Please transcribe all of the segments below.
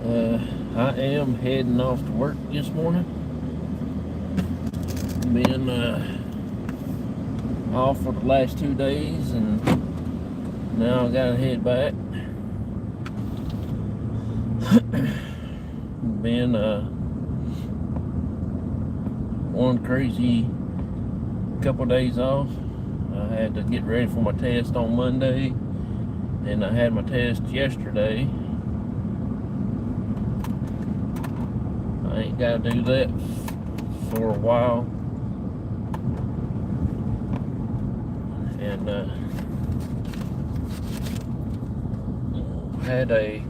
I am heading off to work this morning. Been off for the last 2 days, and now I gotta head back. Been one crazy couple days off. I had to get ready for my test on Monday, and I had my test yesterday. I ain't gotta do that for a while, and had a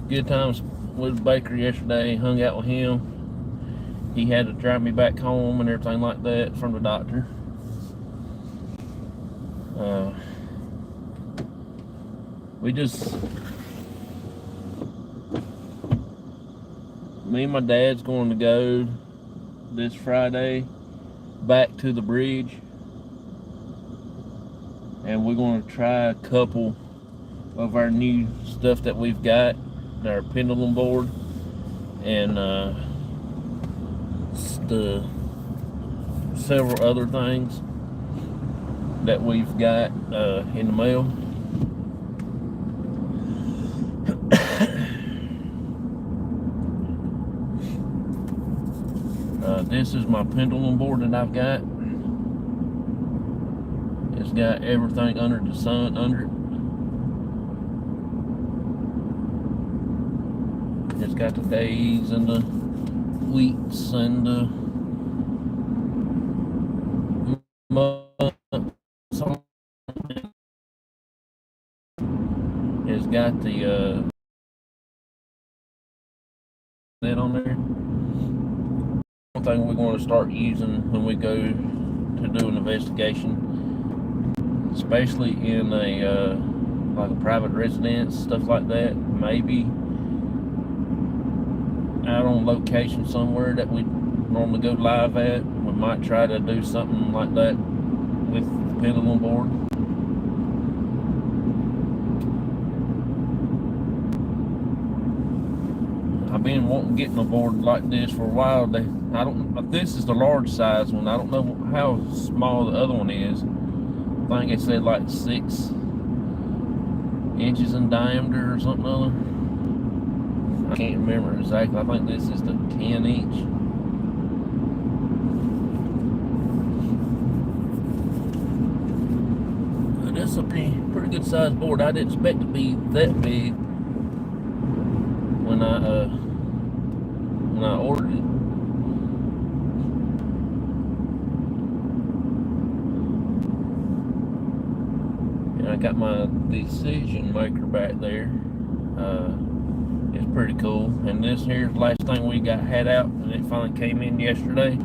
good time with Baker yesterday. Hung out with him. He had to drive me back home and everything like that from the doctor. Me and my dad's going to go this Friday back to the bridge, and we're going to try a couple of our new stuff that we've got, our pendulum board, and several other things that we've got in the mail. This is my pendulum board that I've got. It's got everything under the sun under it. It's got the days and the weeks and the months. It's got the that on there. One thing we're going to start using when we go to do an investigation, especially in a like a private residence, stuff like that, maybe out on location somewhere that we normally go live at, we might try to do something like that with the pendulum board. I've been wanting to get a board like this for a while. This is the large size one. I don't know how small the other one is. I think it said like 6 inches in diameter or something other. I can't remember exactly. I think this is the 10 inch. But that's a pretty good size board. I didn't expect it to be that big when I ordered it. And I got my decision maker back there. It's pretty cool. And this here's the last thing we had out, and it finally came in yesterday.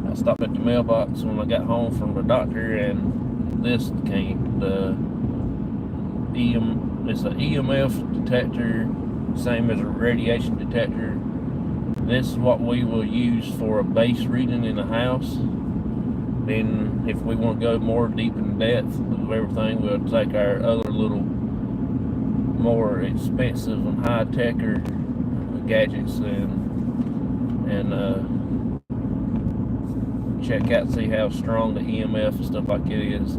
I stopped at the mailbox when I got home from the doctor, and this came. It's an EMF detector, same as a radiation detector. This is what we will use for a base reading in the house. Then if we want to go more deep in depth of everything, we'll take our other little more expensive and high-techer gadgets and check out, see how strong the EMF and stuff like it is.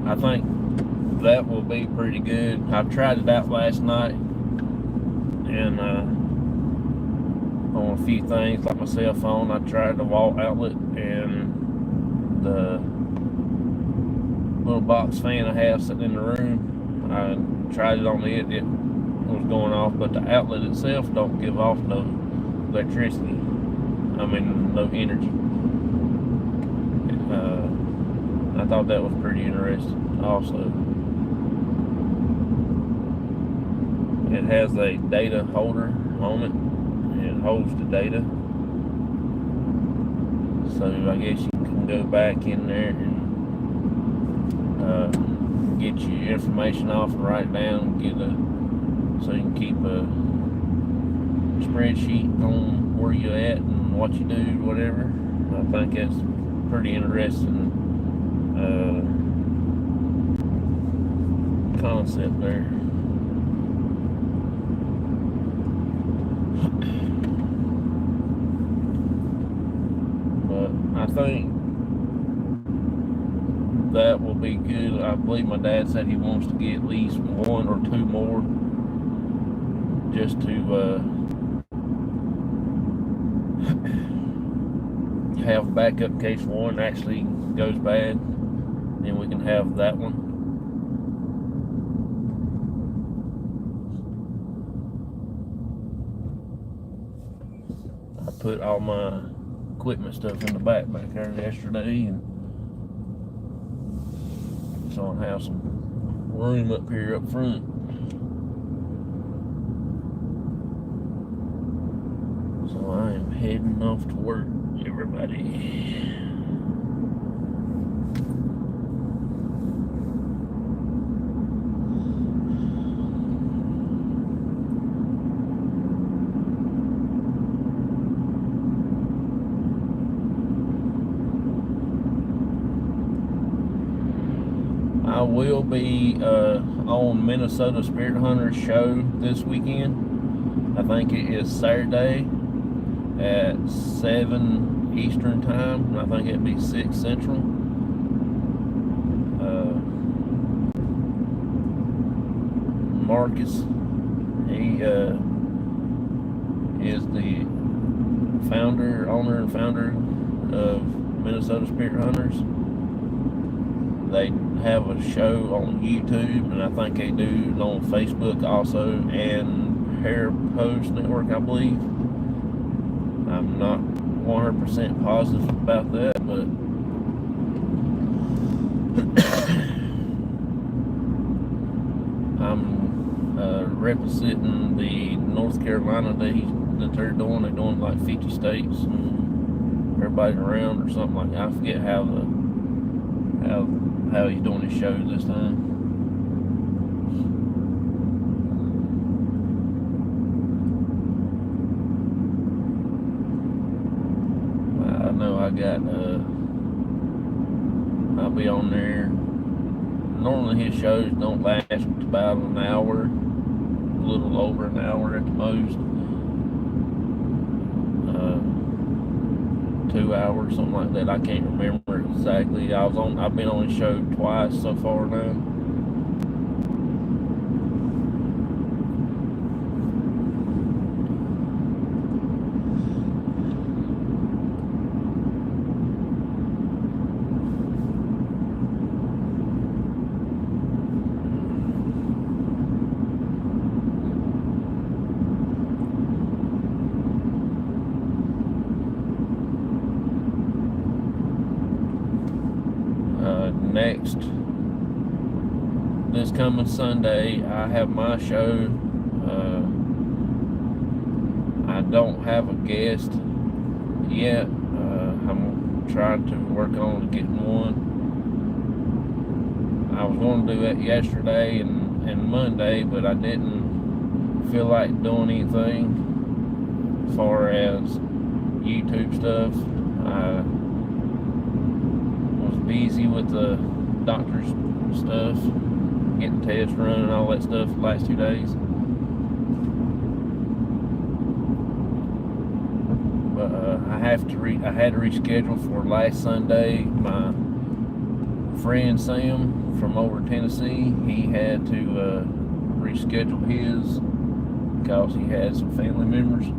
I think that will be pretty good. I tried it out last night, and on a few things like my cell phone, I tried the wall outlet and the little box fan I have sitting in the room. I tried it on it. It was going off, but the outlet itself don't give off no electricity. I mean, no energy. I thought that was pretty interesting also. It has a data holder on it, and it holds the data. So I guess you can go back in there and get your information off and write it down, so you can keep a spreadsheet on where you're at and what you do, whatever. I think that's pretty interesting concept there. But I think that will be good. I believe my dad said he wants to get at least 1 or 2 more, just to have backup in case one actually goes bad. Then we can have that one. I put all my equipment stuff in the back there yesterday, and so I have some room up here up front. So I am heading off to work, everybody. I will be on Minnesota Spirit Hunters show this weekend. I think it is Saturday at 7 Eastern time, and I think it'd be 6 Central. Marcus, he is the owner and founder of Minnesota Spirit Hunters. They have a show on YouTube, and I think they do it on Facebook also, and Hair Post Network, I believe. I'm not 100% positive about that, but I'm representing the North Carolina that they're doing. They're doing like 50 states and everybody's around or something like that. I forget how he's doing his show this time. I know I'll be on there. Normally his shows don't last about an hour, a little over an hour at the most. 2 hours, something like that. I can't remember exactly. I've been on his show twice so far now. Next, this coming Sunday, I have my show. I don't have a guest yet. I'm trying to work on getting one. I was going to do it yesterday and Monday, but I didn't feel like doing anything as far as YouTube stuff. I was busy with the doctor's stuff, getting tests run and all that stuff the last 2 days. But I had to reschedule for last Sunday. My friend Sam from over Tennessee, he had to reschedule his because he had some family members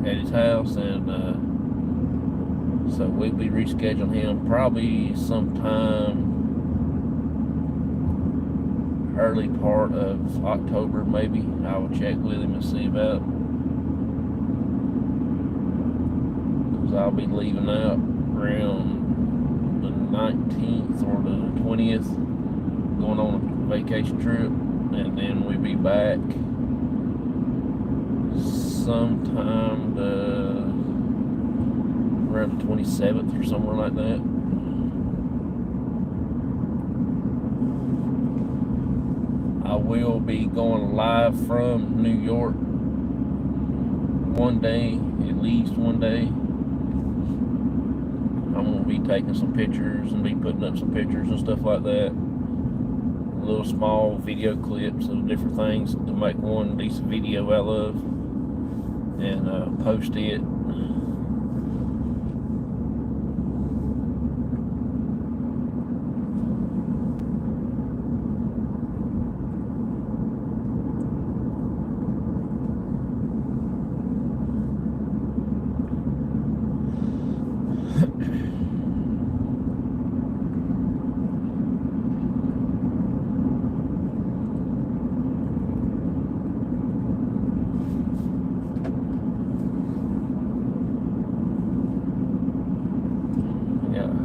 at his house, and so we'll be rescheduling him probably sometime early part of October, maybe. I will check with him and see about, because I'll be leaving out around the 19th or the 20th, going on a vacation trip, and then we'll be back sometime around the 27th or somewhere like that. I will be going live from New York one day, at least one day. I'm going to be taking some pictures and be putting up some pictures and stuff like that. little small video clips of different things to make one decent video out of, and post it.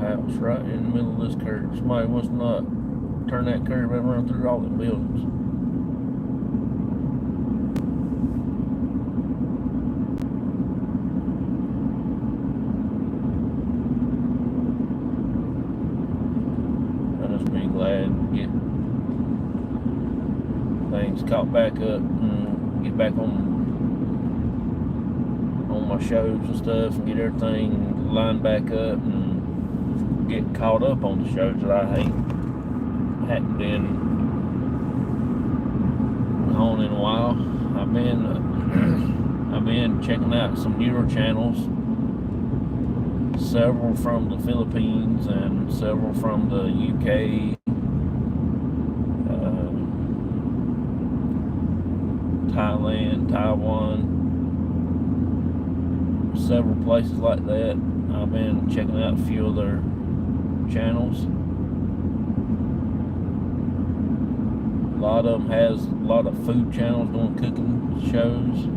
House right in the middle of this curve. Somebody must not turn that curve and run through all the buildings. I'll just be glad to get things caught back up and get back on my shows and stuff, and get everything lined back up and get caught up on the shows that I hadn't been on in a while. I've been checking out some newer channels, several from the Philippines and several from the UK, Thailand, Taiwan, several places like that. I've been checking out a few of their channels. A lot of them has a lot of food channels doing cooking shows.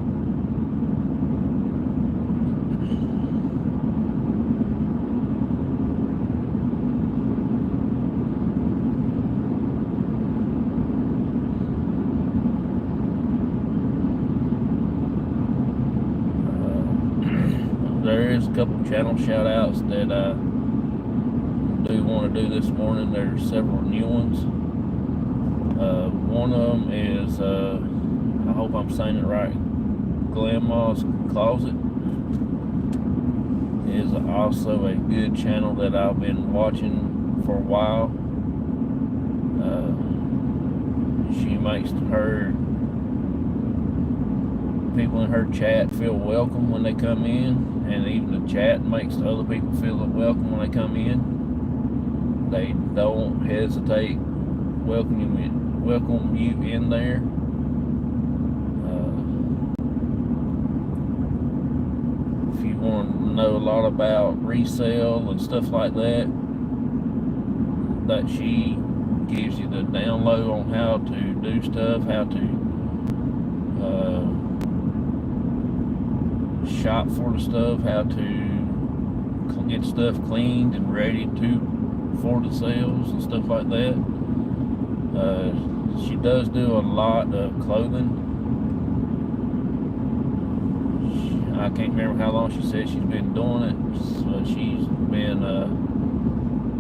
There is a couple channel shout outs that I do want to do this morning. There's several new ones. One of them is, I hope I'm saying it right, Grandma's Closet is also a good channel that I've been watching for a while. She makes her people in her chat feel welcome when they come in, and even the chat makes the other people feel welcome when they come in. They don't hesitate welcome you in there. If you want to know a lot about resale and stuff like that, that she gives you the download on how to do stuff, how to shop for the stuff, how to get stuff cleaned and ready for the sales and stuff like that. She does do a lot of clothing. I can't remember how long she said she's been doing it, so she's been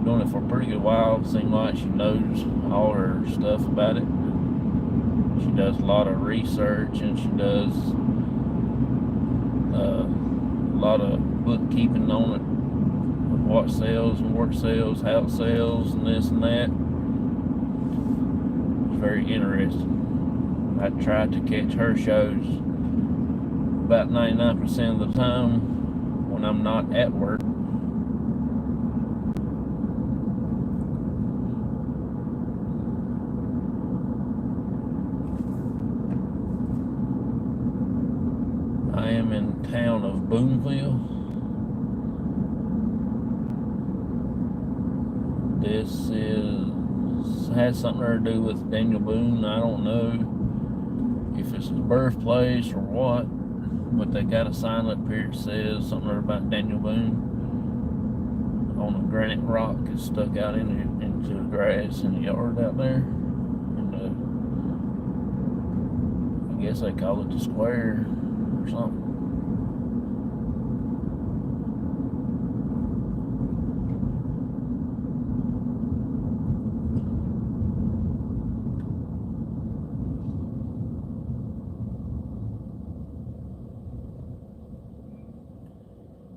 doing it for a pretty good while. It seems like she knows all her stuff about it. She does a lot of research, and she does a lot of bookkeeping on it, what sells and where it sells, how it sells, and this and that. It's very interesting. I try to catch her shows about 99% of the time when I'm not at work. I am in town of Boonville. This has something to do with Daniel Boone. I don't know if it's his birthplace or what, but they got a sign up here that says something about Daniel Boone on a granite rock that's stuck out into the grass in the yard out there. And I guess they call it the square or something.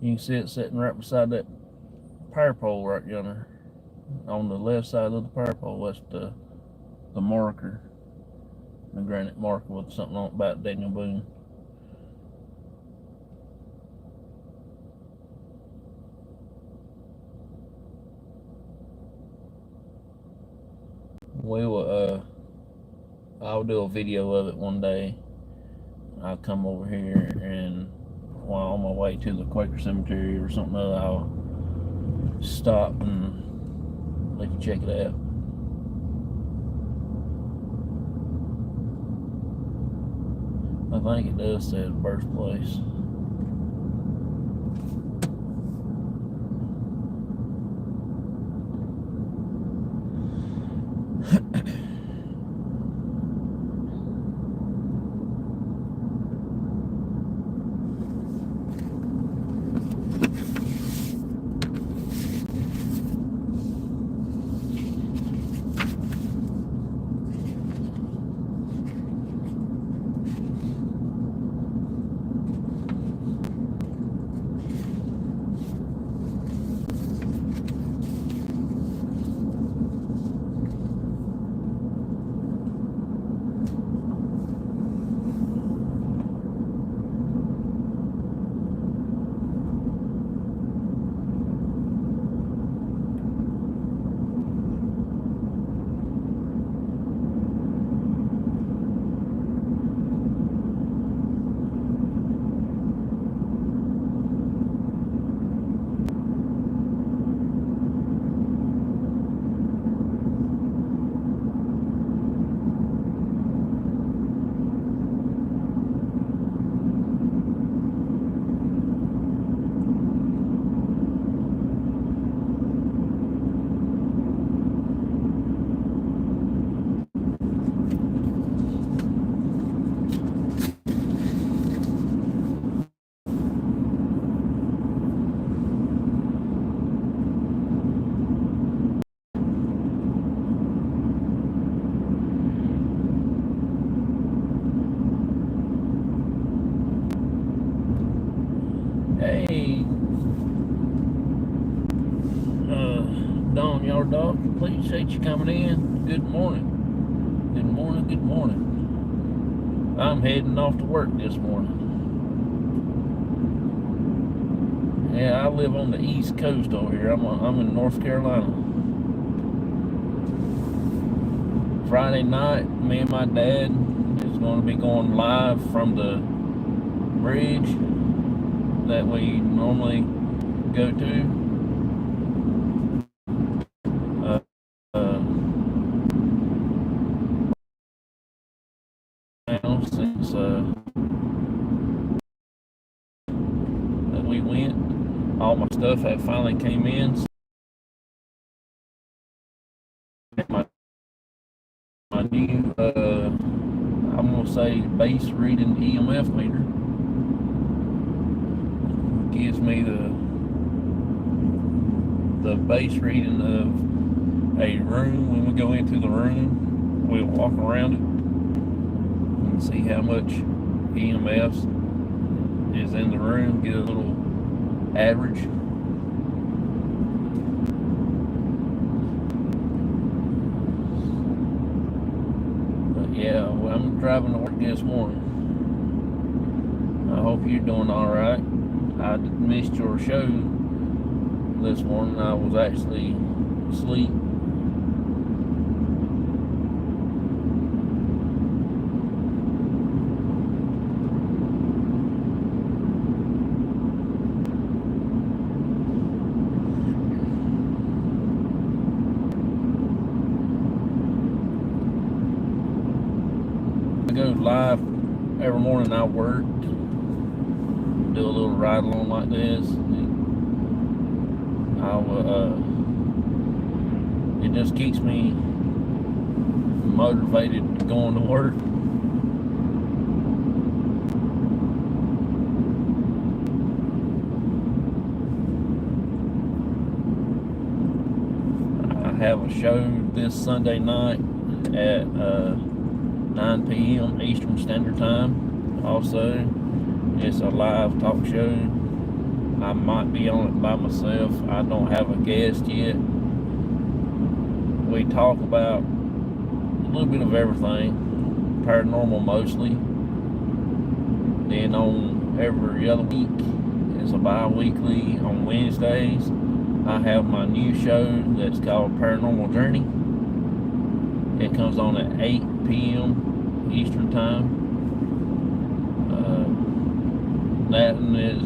You can see it sitting right beside that power pole right yonder. On the left side of the power pole, that's the the marker, the granite marker with something on it about Daniel Boone. We will, I'll do a video of it one day. I'll come over here, and while on my way to the Quaker Cemetery or something, I'll stop and let you check it out. I think it does say the birthplace. Hey, Don Yard Dog, appreciate you coming in. Good morning. Good morning, good morning. I'm heading off to work this morning. Yeah, I live on the East Coast over here. I'm in North Carolina. Friday night, me and my dad is going to be going live from the bridge that we normally go to. Since that we went, all my stuff had finally came in. My new, I'm gonna say base reading EMF meter gives me the base reading of a room. When we go into the room, we'll walk around it and see how much EMFs is in the room, get a little average. But yeah, well, I'm driving to work this morning. I hope you're doing all right. I missed your show this morning. I was actually asleep. I go live every morning. I work, do a little ride along like this. It just keeps me motivated going to work. I have a show this Sunday night at 9 p.m. Eastern Standard Time. Also, it's a live talk show. I might be on it by myself. I don't have a guest yet. We talk about little bit of everything, paranormal mostly. Then on every other week, it's a bi-weekly on Wednesdays, I have my new show that's called Paranormal Journey. It comes on at 8 p.m. Eastern Time. That one is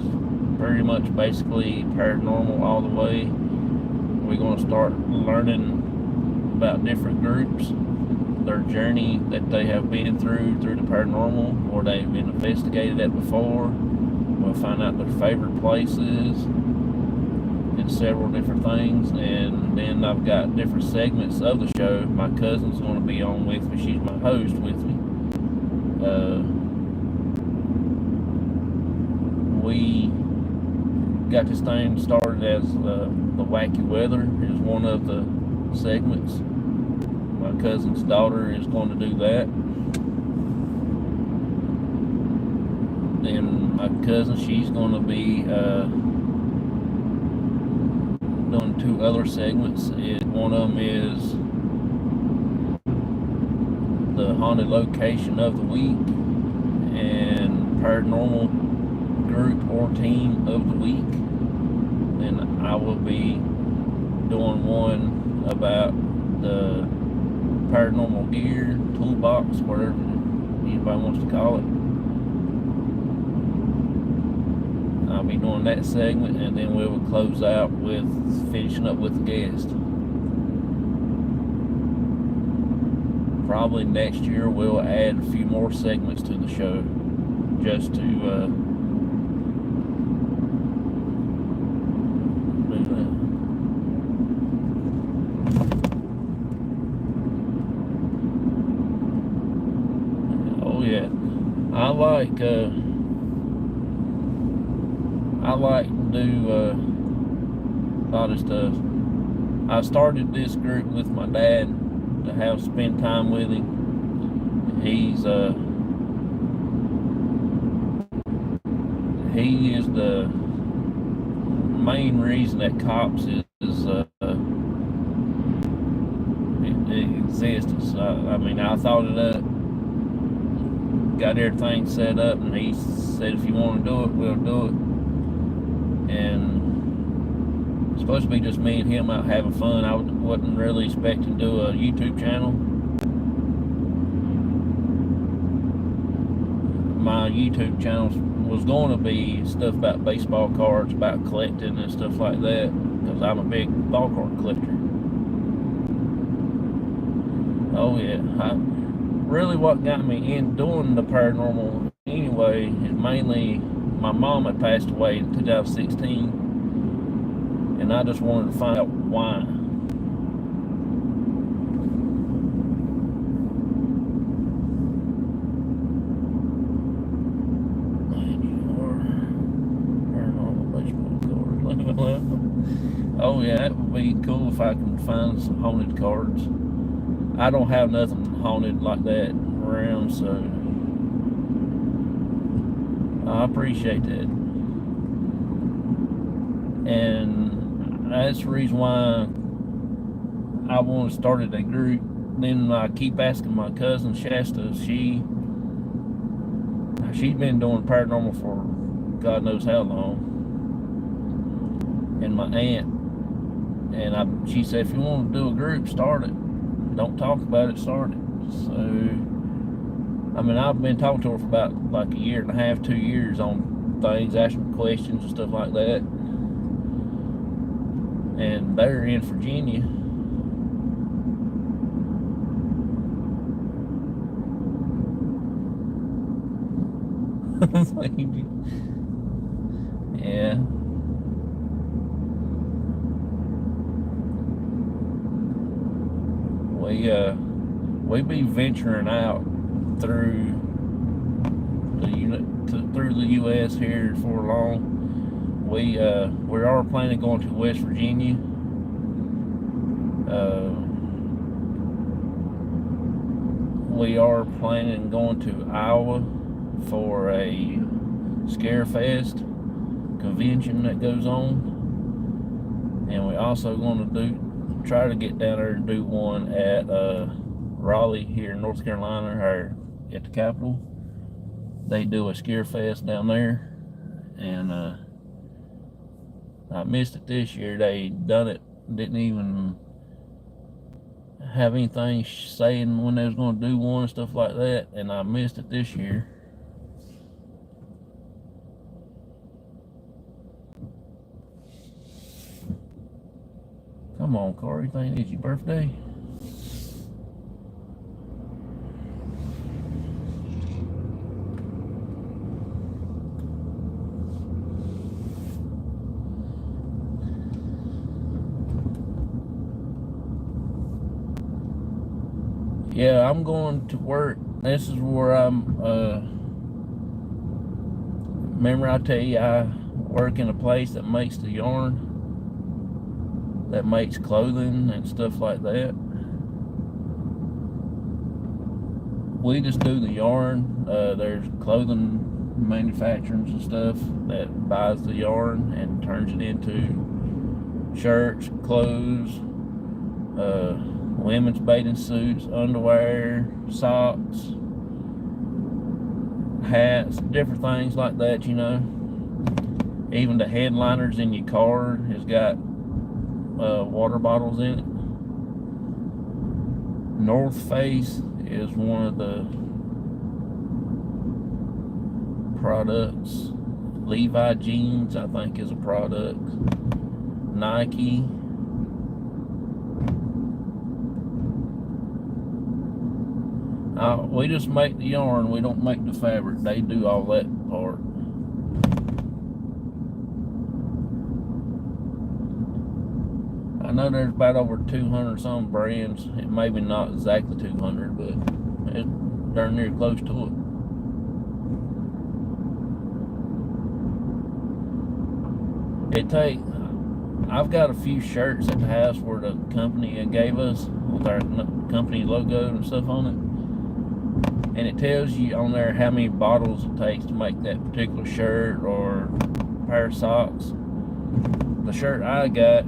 pretty much basically paranormal all the way. We're going to start learning about different groups, their journey that they have been through the paranormal, or they've been investigated at before. We'll find out their favorite places and several different things. And then I've got different segments of the show. My cousin's going to be on with me. She's my host with me. We got this thing started as the wacky weather is one of the segments. My cousin's daughter is going to do that. Then my cousin, she's going to be doing 2 other segments. One of them is the haunted location of the week and paranormal group or team of the week. Then I will be doing one about the paranormal gear, toolbox, whatever anybody wants to call it. I'll be doing that segment, and then we will close out with finishing up with the guest. Probably next year we'll add a few more segments to the show, just to do that. Oh yeah, I like to do a lot of stuff. I started this group with my dad to have spend time with him. He is the main reason that cops exists. I mean, I thought it up, got everything set up, and he said if you want to do it, we'll do it. And it's supposed to be just me and him out having fun. I wasn't really expecting to do a YouTube channel. My YouTube channel was going to be stuff about baseball cards, about collecting and stuff like that, because I'm a big ball card collector. Oh yeah, really what got me in doing the paranormal anyway is mainly my mom had passed away in 2016, and I just wanted to find out why. Oh yeah, that would be cool if I can find some haunted cards. I don't have nothing haunted like that around, so I appreciate that. And that's the reason why I want to start a group. Then I keep asking my cousin Shasta. She's been doing paranormal for God knows how long. And my aunt. And she said, if you want to do a group, start it. Don't talk about it, start it. So, I mean, I've been talking to her for about like a year and a half, 2 years on things, asking questions and stuff like that. And they're in Virginia. Yeah. We be venturing out through the U.S. here for long. We are planning going to West Virginia. We are planning going to Iowa for a Scare Fest convention that goes on, and we also going to try to get down there and do one at Raleigh here in North Carolina, or at the Capitol. They do a scare fest down there, and I missed it this year. They done it, didn't even have anything saying when they was going to do one and stuff like that, and I missed it this year. Come on, Corey, think it's your birthday? Yeah, I'm going to work. This is where I'm, remember I tell you I work in a place that makes the yarn, that makes clothing and stuff like that. We just do the yarn. There's clothing manufacturers and stuff that buys the yarn and turns it into shirts, clothes, women's bathing suits, underwear, socks, hats, different things like that, you know. Even the headliners in your car has got water bottles in it. North Face is one of the products. Levi jeans, I think, is a product. Nike. We just make the yarn, we don't make the fabric. They do all that part. I know there's about over 200 some brands. It maybe not exactly 200, but it's darn near close to it. I've got a few shirts at the house where the company gave us with our company logo and stuff on it. And it tells you on there how many bottles it takes to make that particular shirt or pair of socks. The shirt I got,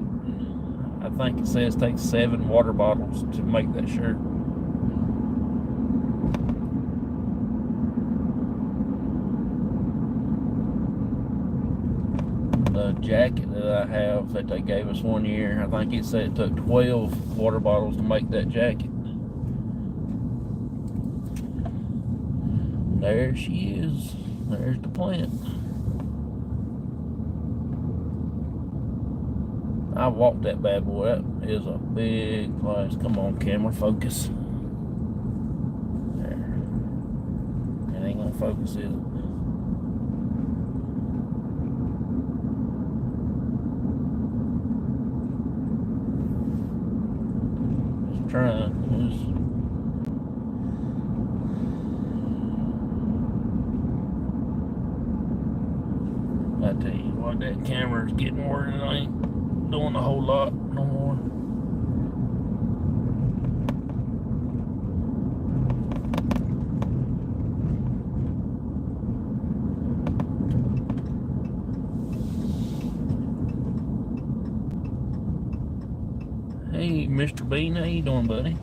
I think it says it takes 7 water bottles to make that shirt. The jacket that I have that they gave us one year, I think it said it took 12 water bottles to make that jacket. There she is. There's the plant. I walked that bad boy. That is a big place. Come on, camera, focus. There. It ain't gonna focus, is it? Just trying. I tell you what, that camera's getting where it ain't doing a whole lot no more. Hey, Mr. Bean, how you doing, buddy?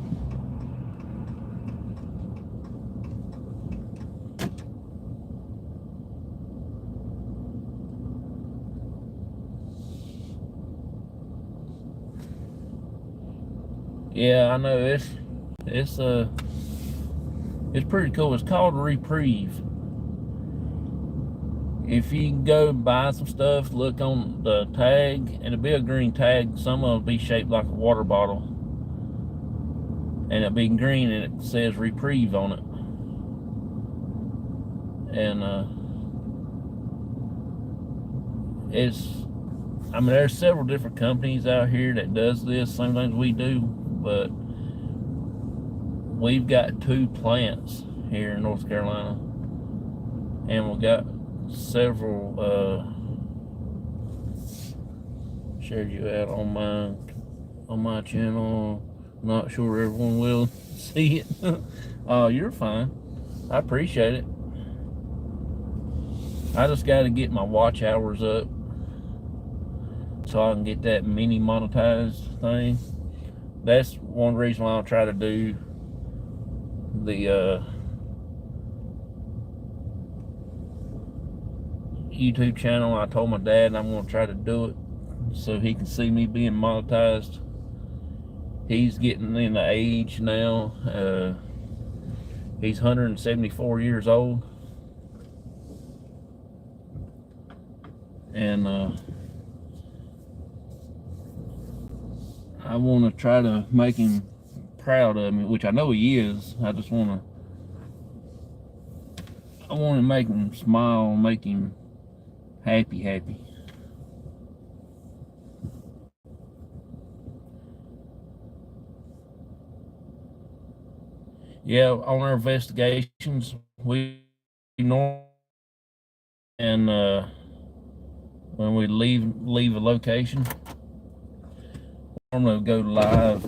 Yeah, I know it's pretty cool. It's called Reprieve. If you go buy some stuff, look on the tag, and it'll be a green tag. Some of them will be shaped like a water bottle, and it'll be green, and it says Reprieve on it. And there's several different companies out here that does this, same things we do, but we've got 2 plants here in North Carolina, and we've got several shared you out on my channel. Not sure everyone will see it. Oh, you're fine. I appreciate it. I just got to get my watch hours up so I can get that mini monetized thing. That's one reason why I'll try to do the YouTube channel. I told my dad I'm going to try to do it so he can see me being monetized. He's getting in the age now. He's 174 years old. And I want to try to make him proud of me, which I know he is. I just want to make him smile, make him happy. Yeah, on our investigations, we normally, and when we leave a location, normally go live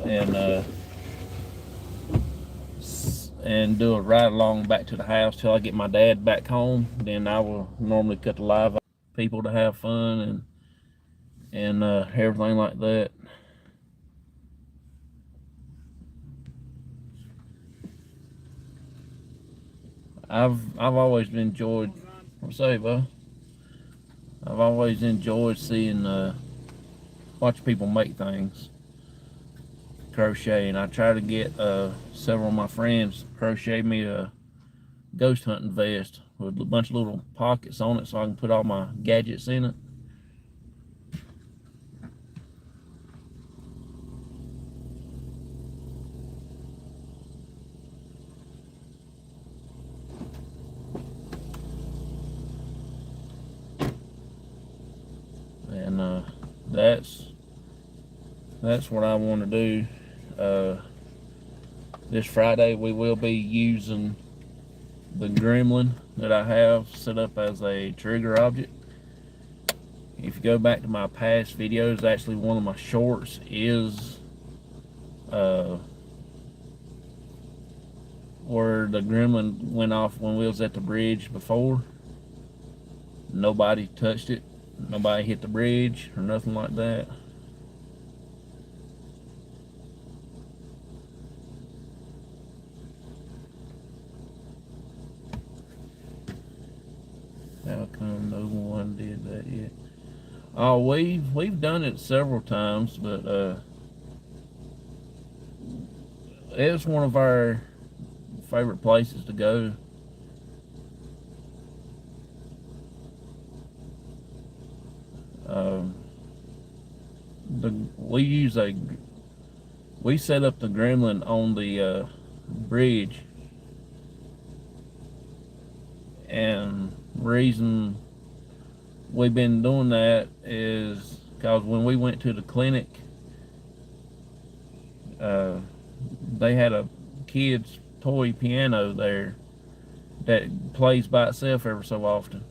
and do a ride along back to the house till I get my dad back home. Then I will normally cut the live people to have fun and everything like that. I've always enjoyed. What's up, bud? I've always enjoyed seeing watch people make things, crochet, and I try to get several of my friends to crochet me a ghost hunting vest with a bunch of little pockets on it so I can put all my gadgets in it. And that's what I want to do. This Friday we will be using the gremlin that I have set up as a trigger object. If you go back to my past videos, actually one of my shorts is where the gremlin went off when we was at the bridge before. Nobody touched it. Nobody hit the bridge or nothing like that. How come no one did that yet? Oh, we've done it several times, but it's one of our favorite places to go. We set up the gremlin on the bridge, and reason we've been doing that is because when we went to the clinic, they had a kid's toy piano there that plays by itself every so often.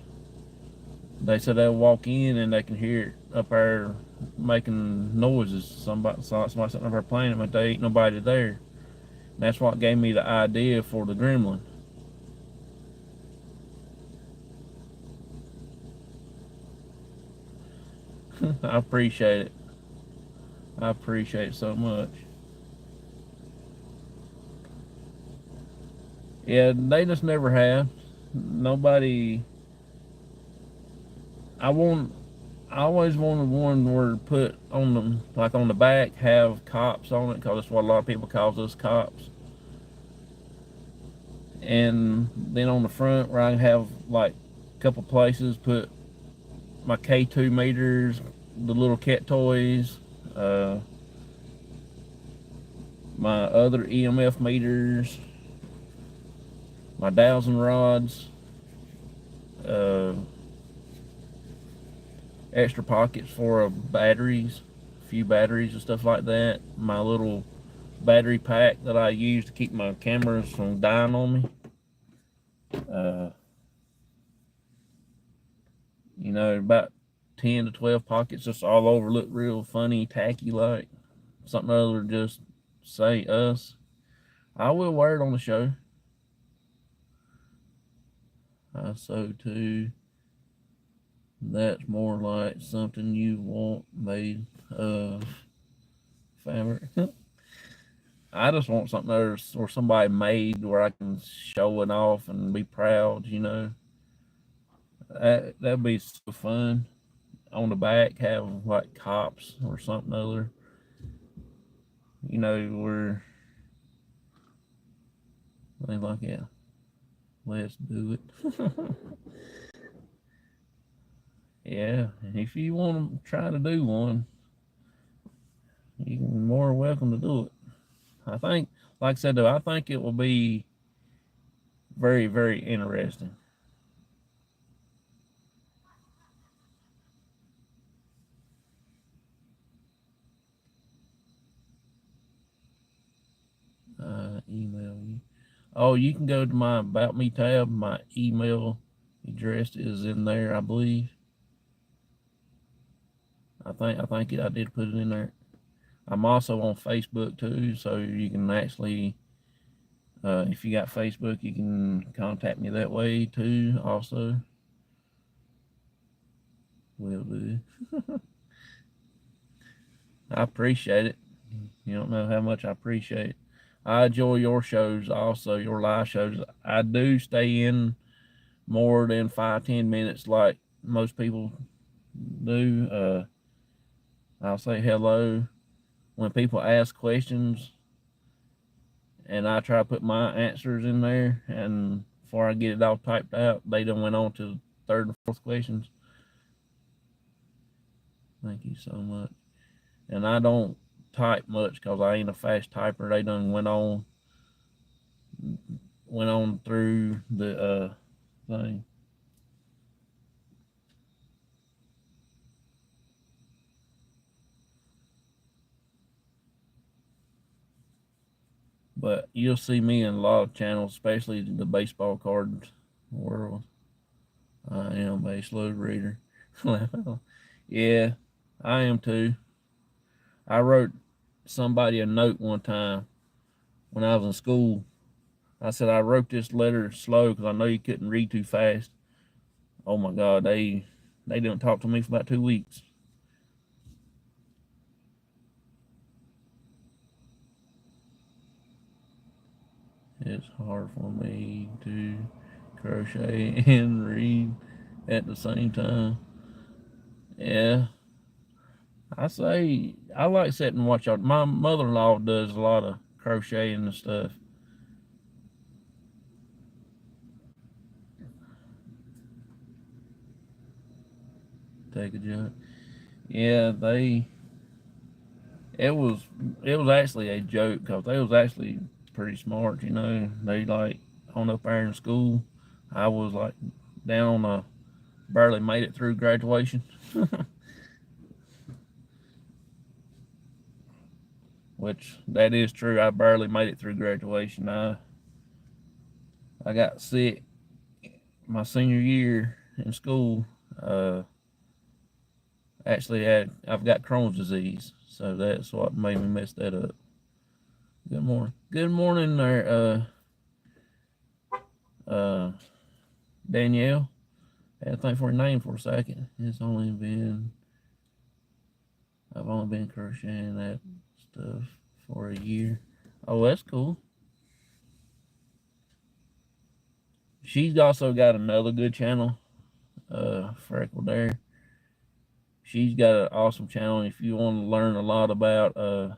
They said they'll walk in and they can hear it up there making noises. Somebody sitting up there playing it, but there ain't nobody there. That's what gave me the idea for the gremlin. I appreciate it. I appreciate it so much. Yeah, they just never have. Nobody. I always wanted one where put on them, like on the back, have cops on it, because that's what a lot of people calls us, cops. And then on the front, where I have like a couple places, put my K2 meters, the little cat toys, my other EMF meters, my dowsing rods, extra pockets for batteries, a few batteries and stuff like that, my little battery pack that I use to keep my cameras from dying on me. You know, about 10 to 12 pockets just all over, look real funny, tacky like. Something other than just say us. I will wear it on the show. I sew too. That's more like something you want made of fabric. I just want something there's or somebody made where I can show it off and be proud. That'd be so fun. On the back, have like cops or something other. Where they like, yeah, let's do it. Yeah, if you want to try to do one, you're more welcome to do it. I think, like I said, though, I think it will be very, very interesting. Email you. Oh, you can go to my About Me tab. My email address is in there, I believe. I did put it in there. I'm also on Facebook too, so you can actually, if you got Facebook, you can contact me that way too. Also, will do. I appreciate it. You don't know how much I appreciate it. I enjoy your shows also, your live shows. I do stay in more than 5-10 minutes like most people do. I'll say hello when people ask questions, and I try to put my answers in there. And before I get it all typed out, they done went on to third and fourth questions. Thank you so much. And I don't type much because I ain't a fast typer. They done went on through the thing. But you'll see me in a lot of channels, especially the baseball card world. I am a slow reader. Yeah, I am too. I wrote somebody a note one time when I was in school. I said I wrote this letter slow because I know you couldn't read too fast. Oh my God, they didn't talk to me for about 2 weeks. It's hard for me to crochet and read at the same time. Yeah, I say I like sitting and watch out. My mother-in-law does a lot of crocheting and stuff. Take a joke. Yeah, it was it was actually a joke because they was actually pretty smart. They like on up there in school. I was like down barely made it through graduation. Which that is true. I barely made it through graduation. I got sick my senior year in school. Uh, I've got Crohn's disease, so that's what made me mess that up. Good morning. Good morning there, Danielle. I had to think for a name for a second. I've only been crocheting that stuff for a year. Oh, that's cool. She's also got another good channel, Freckle there. She's got an awesome channel. If you want to learn a lot about uh,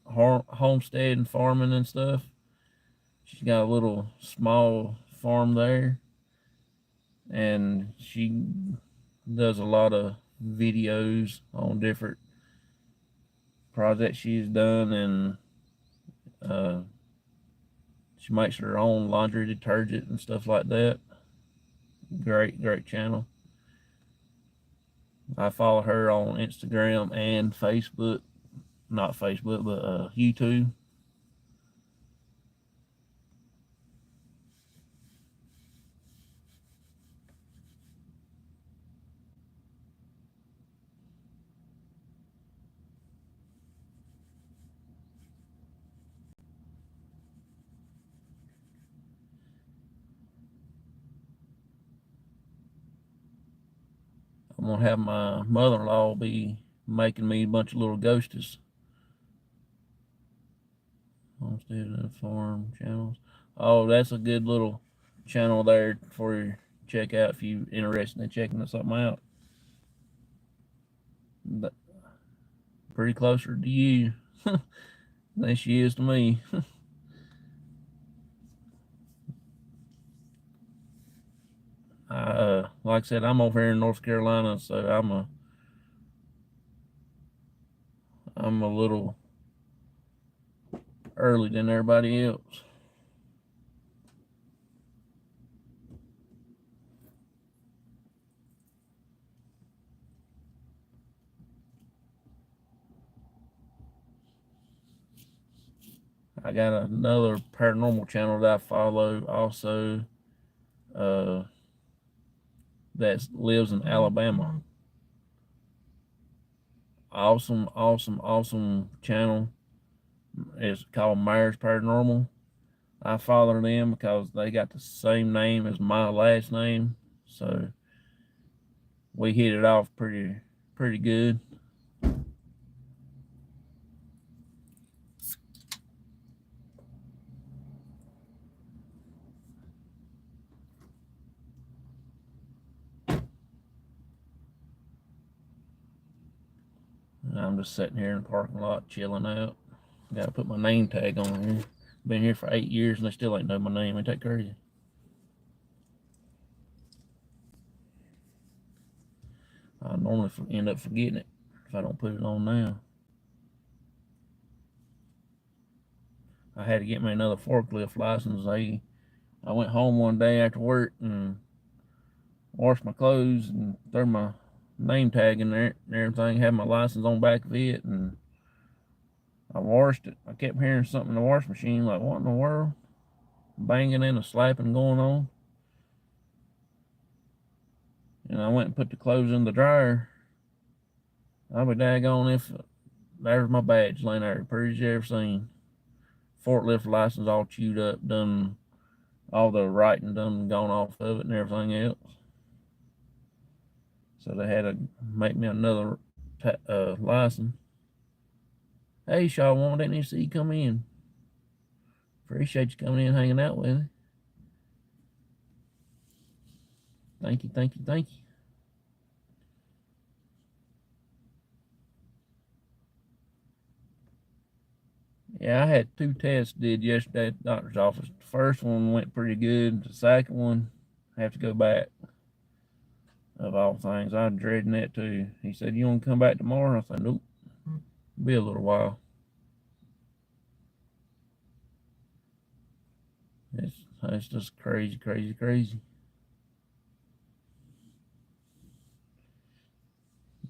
homestead and farming and stuff, she's got a little small farm there, and she does a lot of videos on different projects she's done, and uh, she makes her own laundry detergent and stuff like that. Great, great channel. I follow her on Instagram and Facebook. Not Facebook, but YouTube. I'm gonna have my mother-in-law be making me a bunch of little ghosties. Homestead and farm channels. Oh, that's a good little channel there for you to check out if you're interested in checking something out. Pretty closer to you than she is to me. Like I said, I'm over here in North Carolina, so I'm a little early than everybody else. I got another paranormal channel that I follow also that lives in Alabama. Awesome, awesome, awesome channel. It's called Myers Paranormal. I follow them because they got the same name as my last name, so we hit it off pretty good. I'm just sitting here in the parking lot chilling out. Got to put my name tag on here. Been here for 8 years and they still ain't know my name. Ain't that crazy? I normally end up forgetting it if I don't put it on now. I had to get me another forklift license. I went home one day after work and washed my clothes and threw my name tag in there and everything. Had my license on the back of it, and I washed it. I kept hearing something in the wash machine, like, what in the world? Banging and a slapping going on. And I went and put the clothes in the dryer. I'll be daggone if there's my badge laying there, pretty as you ever seen. Forklift license all chewed up, done all the writing done gone off of it and everything else. So they had to make me another license. Hey, Shaw, didn't see you come in. Appreciate you coming in, hanging out with me. Thank you, thank you, thank you. Yeah, I had 2 tests did yesterday at the doctor's office. The first one went pretty good. The second one, I have to go back. Of all things, I'm dreading that too. He said, "You want to come back tomorrow?" I said, "Nope. Be a little while." It's just crazy, crazy, crazy.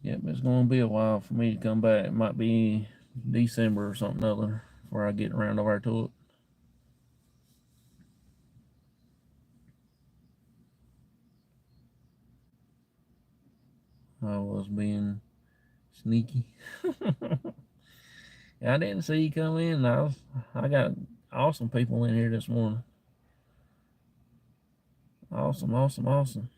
Yep, it's going to be a while for me to come back. It might be December or something other before I get around over to it. I was being sneaky. I didn't see you come in. I got awesome people in here this morning. Awesome, awesome, awesome.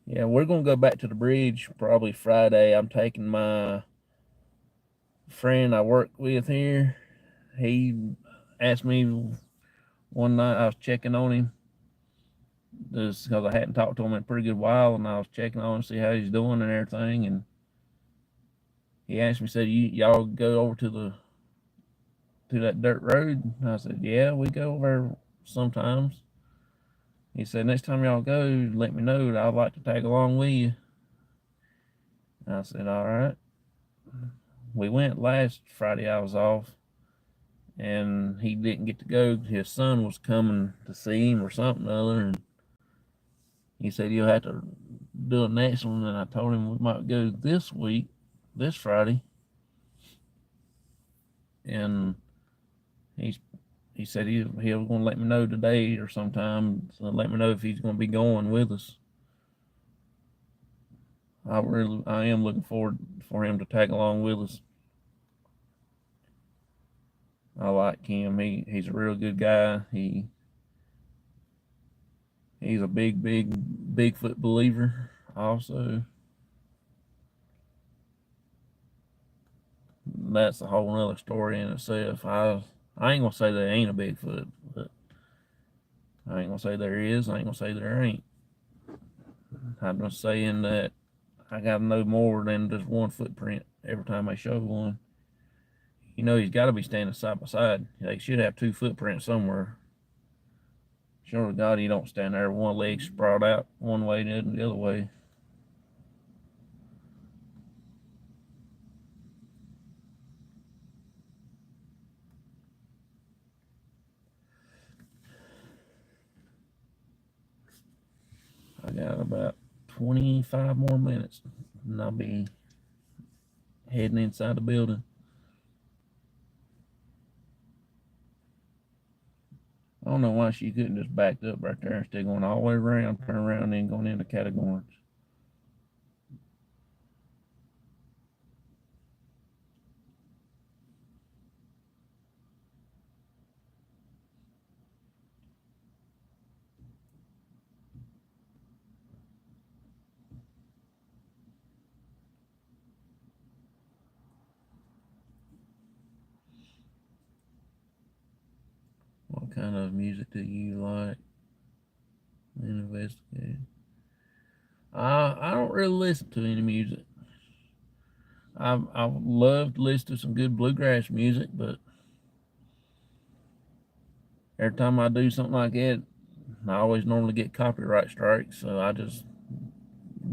Yeah, we're gonna go back to the bridge probably Friday. I'm taking my friend I work with here. He asked me one night, I was checking on him just because I hadn't talked to him in a pretty good while, and I was checking on him to see how he's doing and everything. And he asked me, said, y'all go over to that dirt road? And I said, yeah, we go over there sometimes. He said, next time y'all go, let me know. I'd like to tag along with you. And I said, all right. We went last Friday. I was off, and he didn't get to go. His son was coming to see him or something or other, and he said, you'll have to do a next one. And I told him we might go this week, this Friday. And he said he was going to let me know today or sometime, so let me know if he's going to be going with us. I am looking forward for him to tag along with us. I like him. He's a real good guy. He's a big Bigfoot believer. Also, that's a whole nother story in itself. I ain't gonna say there ain't a Bigfoot, but I ain't gonna say there is. I ain't gonna say there ain't. I'm just saying that I gotta know more than just one footprint every time I show one. You know, he's got to be standing side by side. They should have two footprints somewhere. Sure to God, he don't stand there one leg sprawled out one way and the other way. I got about 25 more minutes and I'll be heading inside the building. I don't know why she couldn't just backed up right there instead of going all the way around, turn around, and then going into categories. What kind of music do you like? Investigate. I don't really listen to any music. I love to listen to some good bluegrass music, but every time I do something like that, I always normally get copyright strikes, so I just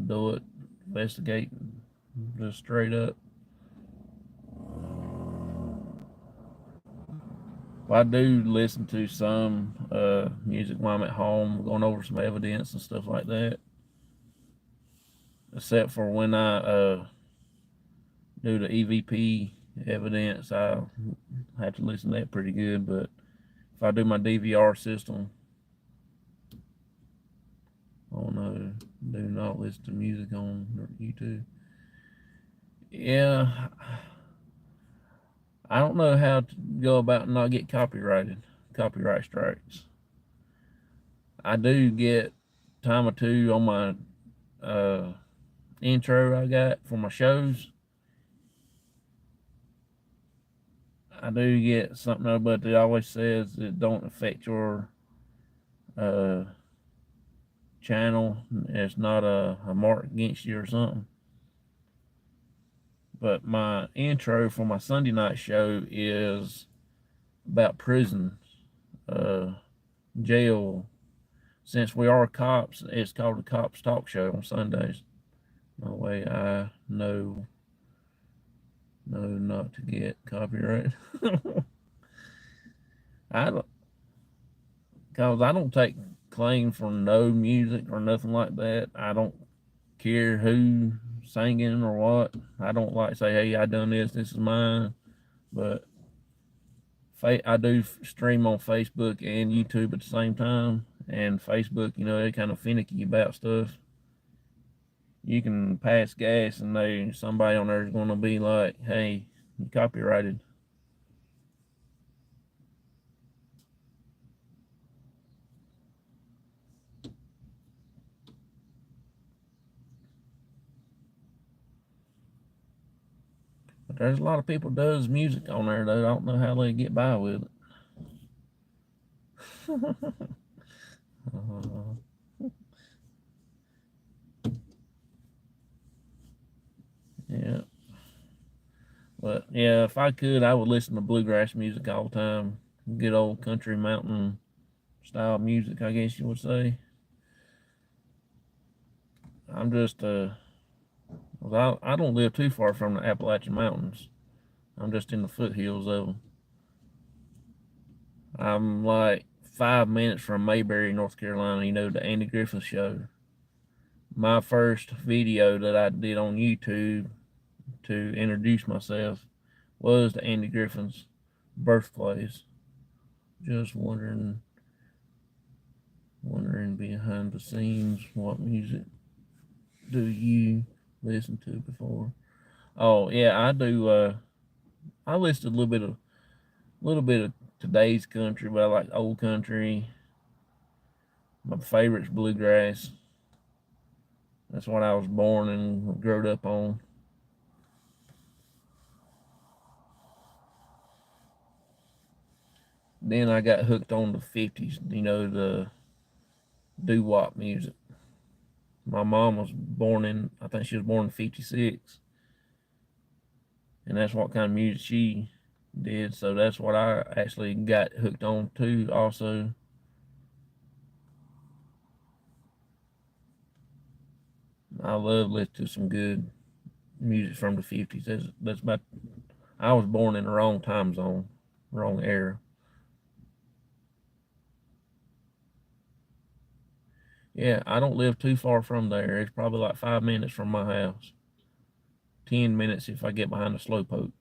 do it, investigate, just straight up. Well, I do listen to some music while I'm at home, going over some evidence and stuff like that. Except for when I do the EVP evidence, I have to listen to that pretty good. But if I do my DVR system, oh no, do not listen to music on YouTube. Yeah, I don't know how to go about and not get copyright strikes. I do get time or two on my intro I got for my shows. I do get something, but it always says it don't affect your uh, channel. It's not a mark against you or something. But my intro for my Sunday night show is about prisons, jail. Since we are cops, it's called the Cops Talk Show on Sundays. No way I know not to get copyright. I don't, cause I don't take claim for no music or nothing like that. I don't care who singing or what. I don't like to say, hey, I done this. This is mine. But I do stream on Facebook and YouTube at the same time. And Facebook, you know, they're kind of finicky about stuff. You can pass gas and somebody on there is going to be like, hey, you copyrighted. But there's a lot of people does music on there that I don't know how they get by with it. Yeah. But yeah, if I could, I would listen to bluegrass music all the time. Good old country mountain style music, I guess you would say. I'm just I don't live too far from the Appalachian Mountains. I'm just in the foothills of them. I'm like 5 minutes from Mayberry, North Carolina. You know, the Andy Griffith Show. My first video that I did on YouTube to introduce myself was the Andy Griffith's birthplace. Just wondering behind the scenes, what music do you listen to before? Oh yeah, I do. I listed a little bit of today's country, but I like old country. My favorite's bluegrass. That's what I was born and grew up on. Then I got hooked on the 50s, the doo-wop music. My mom was born in, I think she was born in 56, and that's what kind of music she did. So that's what I actually got hooked on too. Also, I love listening to some good music from the 50s. That's about. I was born in the wrong time zone, wrong era. Yeah, I don't live too far from there. It's probably like 5 minutes from my house. 10 minutes if I get behind a slowpoke.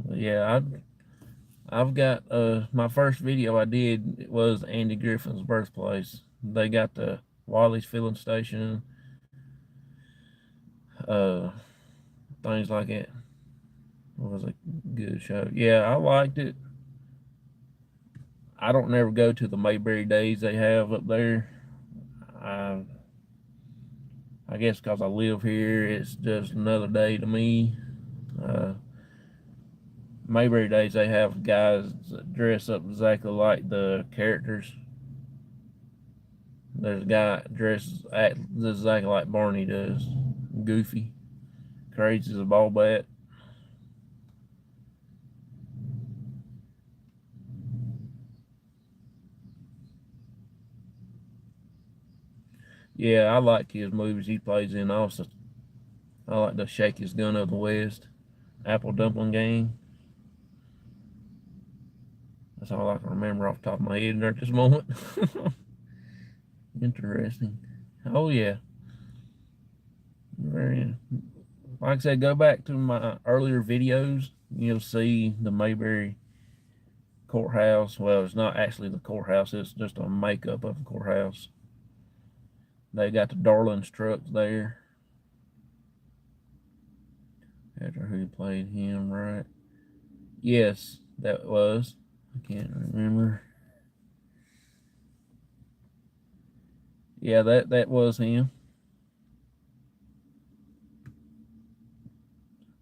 But yeah, I've got my first video I did was Andy Griffin's birthplace. They got the Wally's filling station, uh, things like that. It was a good show. Yeah, I liked it. I don't never go to the Mayberry days they have up there. I I guess because I live here, it's just another day to me. Uh, Mayberry days they have guys that dress up exactly like the characters. There's a guy dressed exactly like Barney does, goofy, crazy as a ball bat. Yeah, I like his movies he plays in also. I like the Shake His Gun of the West, Apple Dumpling Gang. That's all I can remember off the top of my head at this moment. Interesting. Oh yeah, very. Like I said, go back to my earlier videos. You'll see the Mayberry courthouse. Well, it's not actually the courthouse. It's just a makeup of the courthouse. They got the Darlings trucks there. After who played him, right? Yes, that was. I can't remember. Yeah, that was him.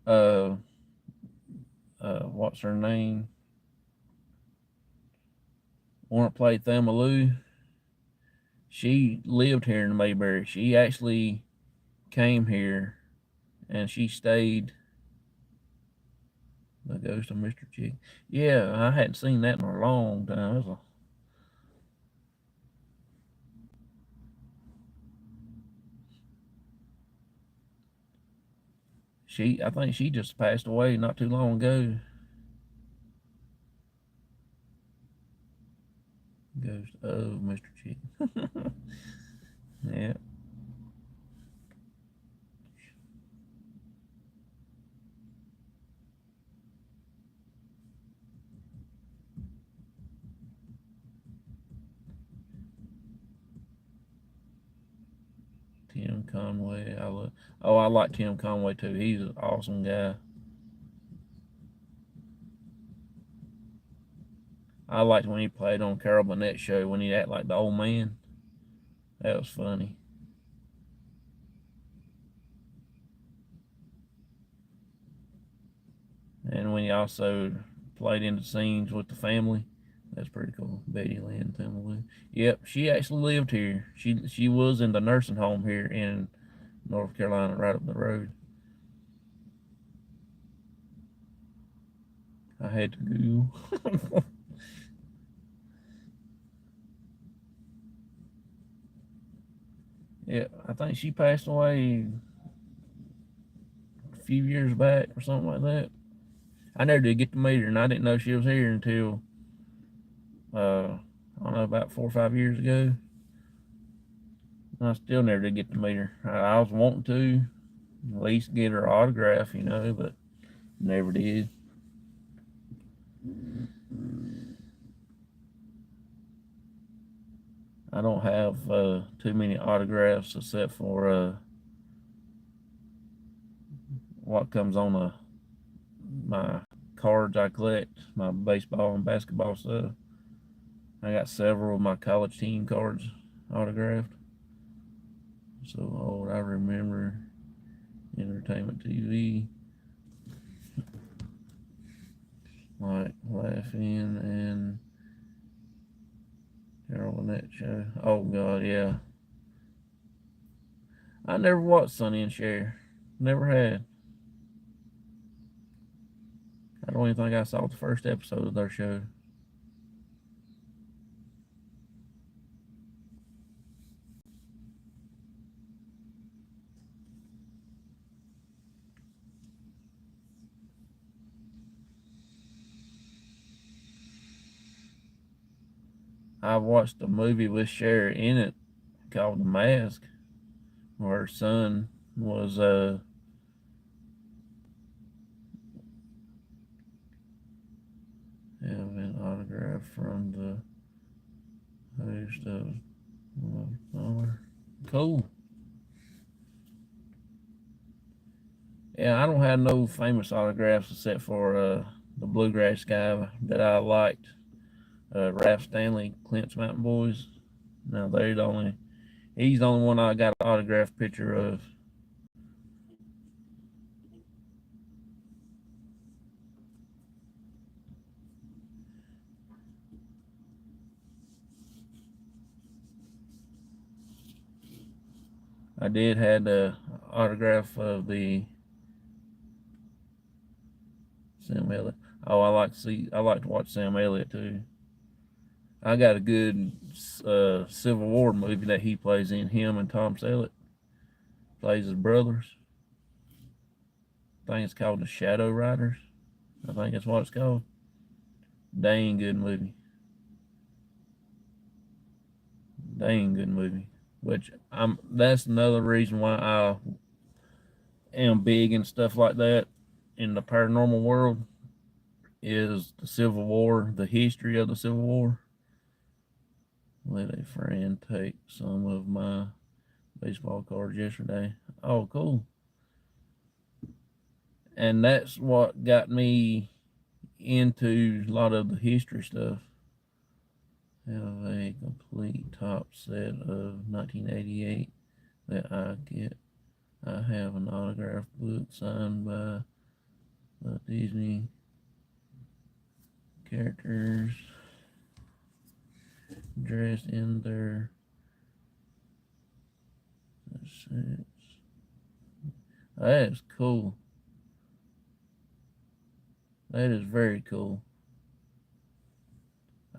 Uh, what's her name? One that played Thelma Lou. She lived here in Mayberry. She actually came here and she stayed. The Ghost of Mr. Chick. Yeah, I hadn't seen that in a long time. I think she just passed away not too long ago. Ghost of Mr. Chick. Yeah, Tim Conway. I like Tim Conway too. He's an awesome guy. I liked when he played on Carol Burnett show when he act like the old man. That was funny. And when he also played in the scenes with the family, that's pretty cool. Betty Lynn Thelma. Yep, she actually lived here. She was in the nursing home here in North Carolina, right up the road. I had to Google. Yeah, I think she passed away a few years back or something like that. I never did get to meet her, and I didn't know she was here until I don't know, about 4 or 5 years ago. I still never did get to meet her. I was wanting to at least get her autograph, but never did. I don't have too many autographs except for what comes on my cards I collect, my baseball and basketball stuff. I got several of my college team cards autographed. So old, I remember entertainment TV, like Laughing and Carol Lynette show. Oh God, yeah. I never watched Sonny and Cher. Never had. I don't even think I saw the first episode of their show. I watched a movie with Cher in it called The Mask, where her son was having autograph from the host of Cool. Yeah, I don't have no famous autographs except for the bluegrass guy that I liked, Ralph Stanley, Clint's Mountain Boys. Now he's the only one I got an autographed picture of. I did had the autograph of the Sam Elliott. Oh, I like to watch Sam Elliott too. I got a good Civil War movie that he plays in. Him and Tom Selleck plays his brothers. I think it's called The Shadow Riders. I think that's what it's called. Dang good movie. Dang good movie. Which that's another reason why I am big and stuff like that in the paranormal world is the Civil War, the history of the Civil War. Let a friend take some of my baseball cards yesterday. Oh, cool. And that's what got me into a lot of the history stuff. Have a complete top set of 1988 that I get. I have an autograph book signed by the Disney characters dressed in their sets. That is cool. That is very cool.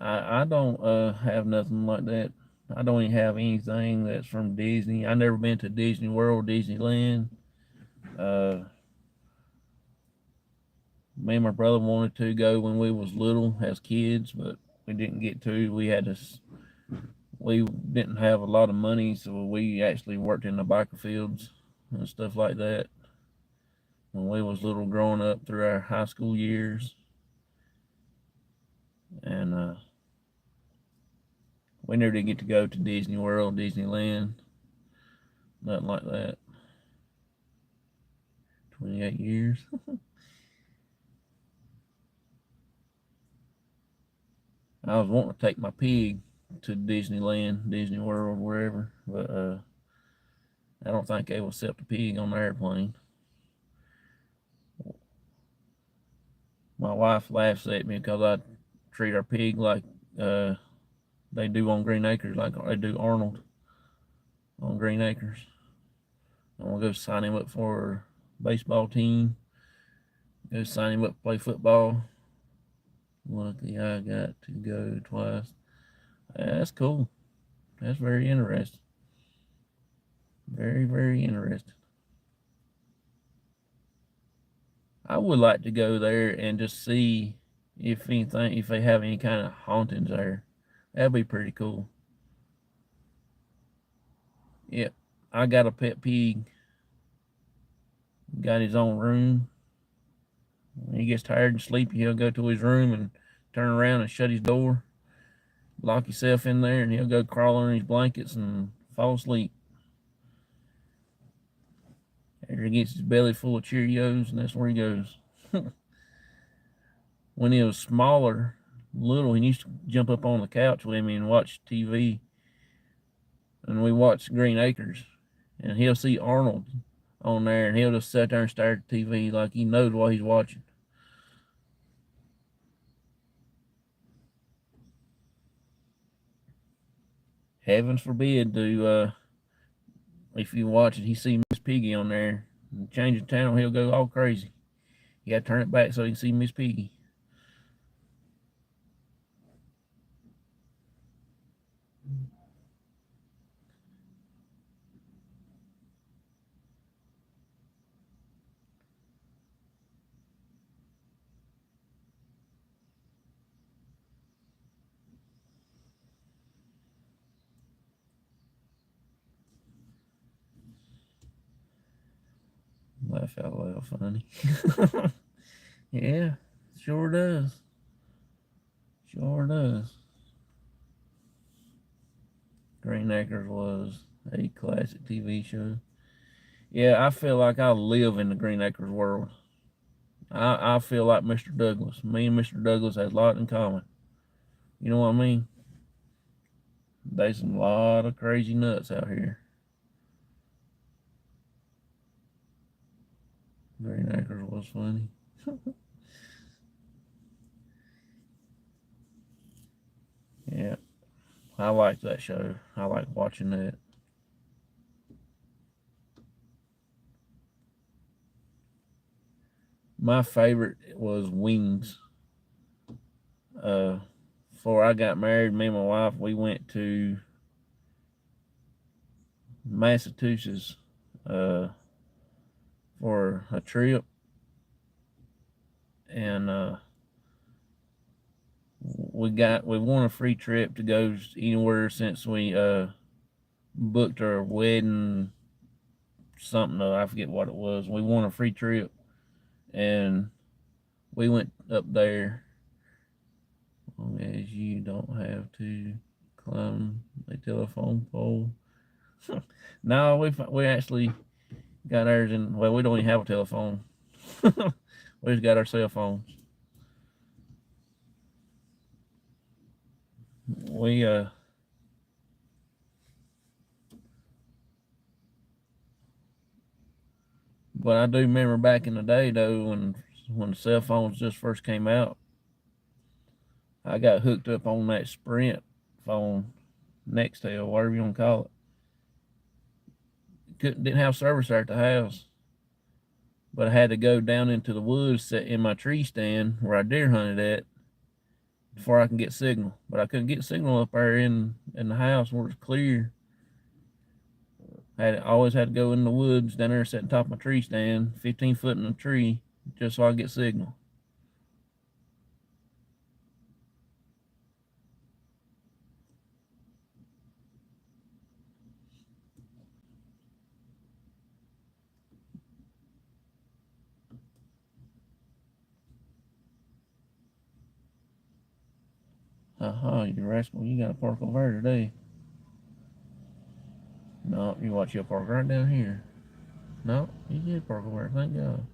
I don't have nothing like that. I don't even have anything that's from Disney. I never been to Disney World, Disneyland. Me and my brother wanted to go when we was little as kids, but we didn't get to. We didn't have a lot of money, so we actually worked in the biker fields and stuff like that when we was little, growing up through our high school years. And we never did get to go to Disney World, Disneyland, nothing like that. 28 years. I was wanting to take my pig to Disneyland, Disney World, wherever, but I don't think they will accept a pig on the airplane. My wife laughs at me because I treat our pig like they do on Green Acres, like they do Arnold on Green Acres. I'm gonna go sign him up for a baseball team. Go sign him up to play football. Lucky I got to go twice. Yeah, that's cool. That's very interesting. Very, very interesting. I would like to go there and just see if they have any kind of hauntings there. That'd be pretty cool. Yep, I got a pet pig. Got his own room. When he gets tired and sleepy, he'll go to his room and turn around and shut his door, lock himself in there, and he'll go crawl under his blankets and fall asleep. After he gets his belly full of Cheerios, and that's where he goes. when he was smaller, little, he used to jump up on the couch with me and watch TV. And we watched Green Acres. And he'll see Arnold on there, and he'll just sit there and stare at the TV like he knows what he's watching. Heavens forbid if you watch it, he see Miss Piggy on there and change the channel, he'll go all crazy. You got to turn it back so you can see Miss Piggy. Laugh out loud funny. Yeah, sure does. Sure does. Green Acres was a classic TV show. Yeah, I feel like I live in the Green Acres world. I feel like Mr. Douglas. Me and Mr. Douglas has a lot in common. You know what I mean? There's a lot of crazy nuts out here. Green Acres was funny. Yeah, I like that show. I like watching that. My favorite was Wings. Uh, Before I got married, me and my wife, we went to Massachusetts for a trip, and we won a free trip to go anywhere since we booked our wedding. Something I forget what it was. We won a free trip, and we went up there. Long as you don't have to climb a telephone pole. No, we actually got ours in. Well, we don't even have a telephone. We just got our cell phones. We But I do remember back in the day though when the cell phones just first came out, I got hooked up on that Sprint phone, Nextel, whatever you want to call it. Didn't have service there at the house, but I had to go down into the woods, sit in my tree stand where I deer hunted at, before I can get signal. But I couldn't get signal up there in the house where it's clear. I always had to go in the woods down there, sit on top of my tree stand, 15 foot in a tree, just so I could get signal. You rascal, you got to park over there today. No, you watch your park right down here. No, you did park over there, thank God.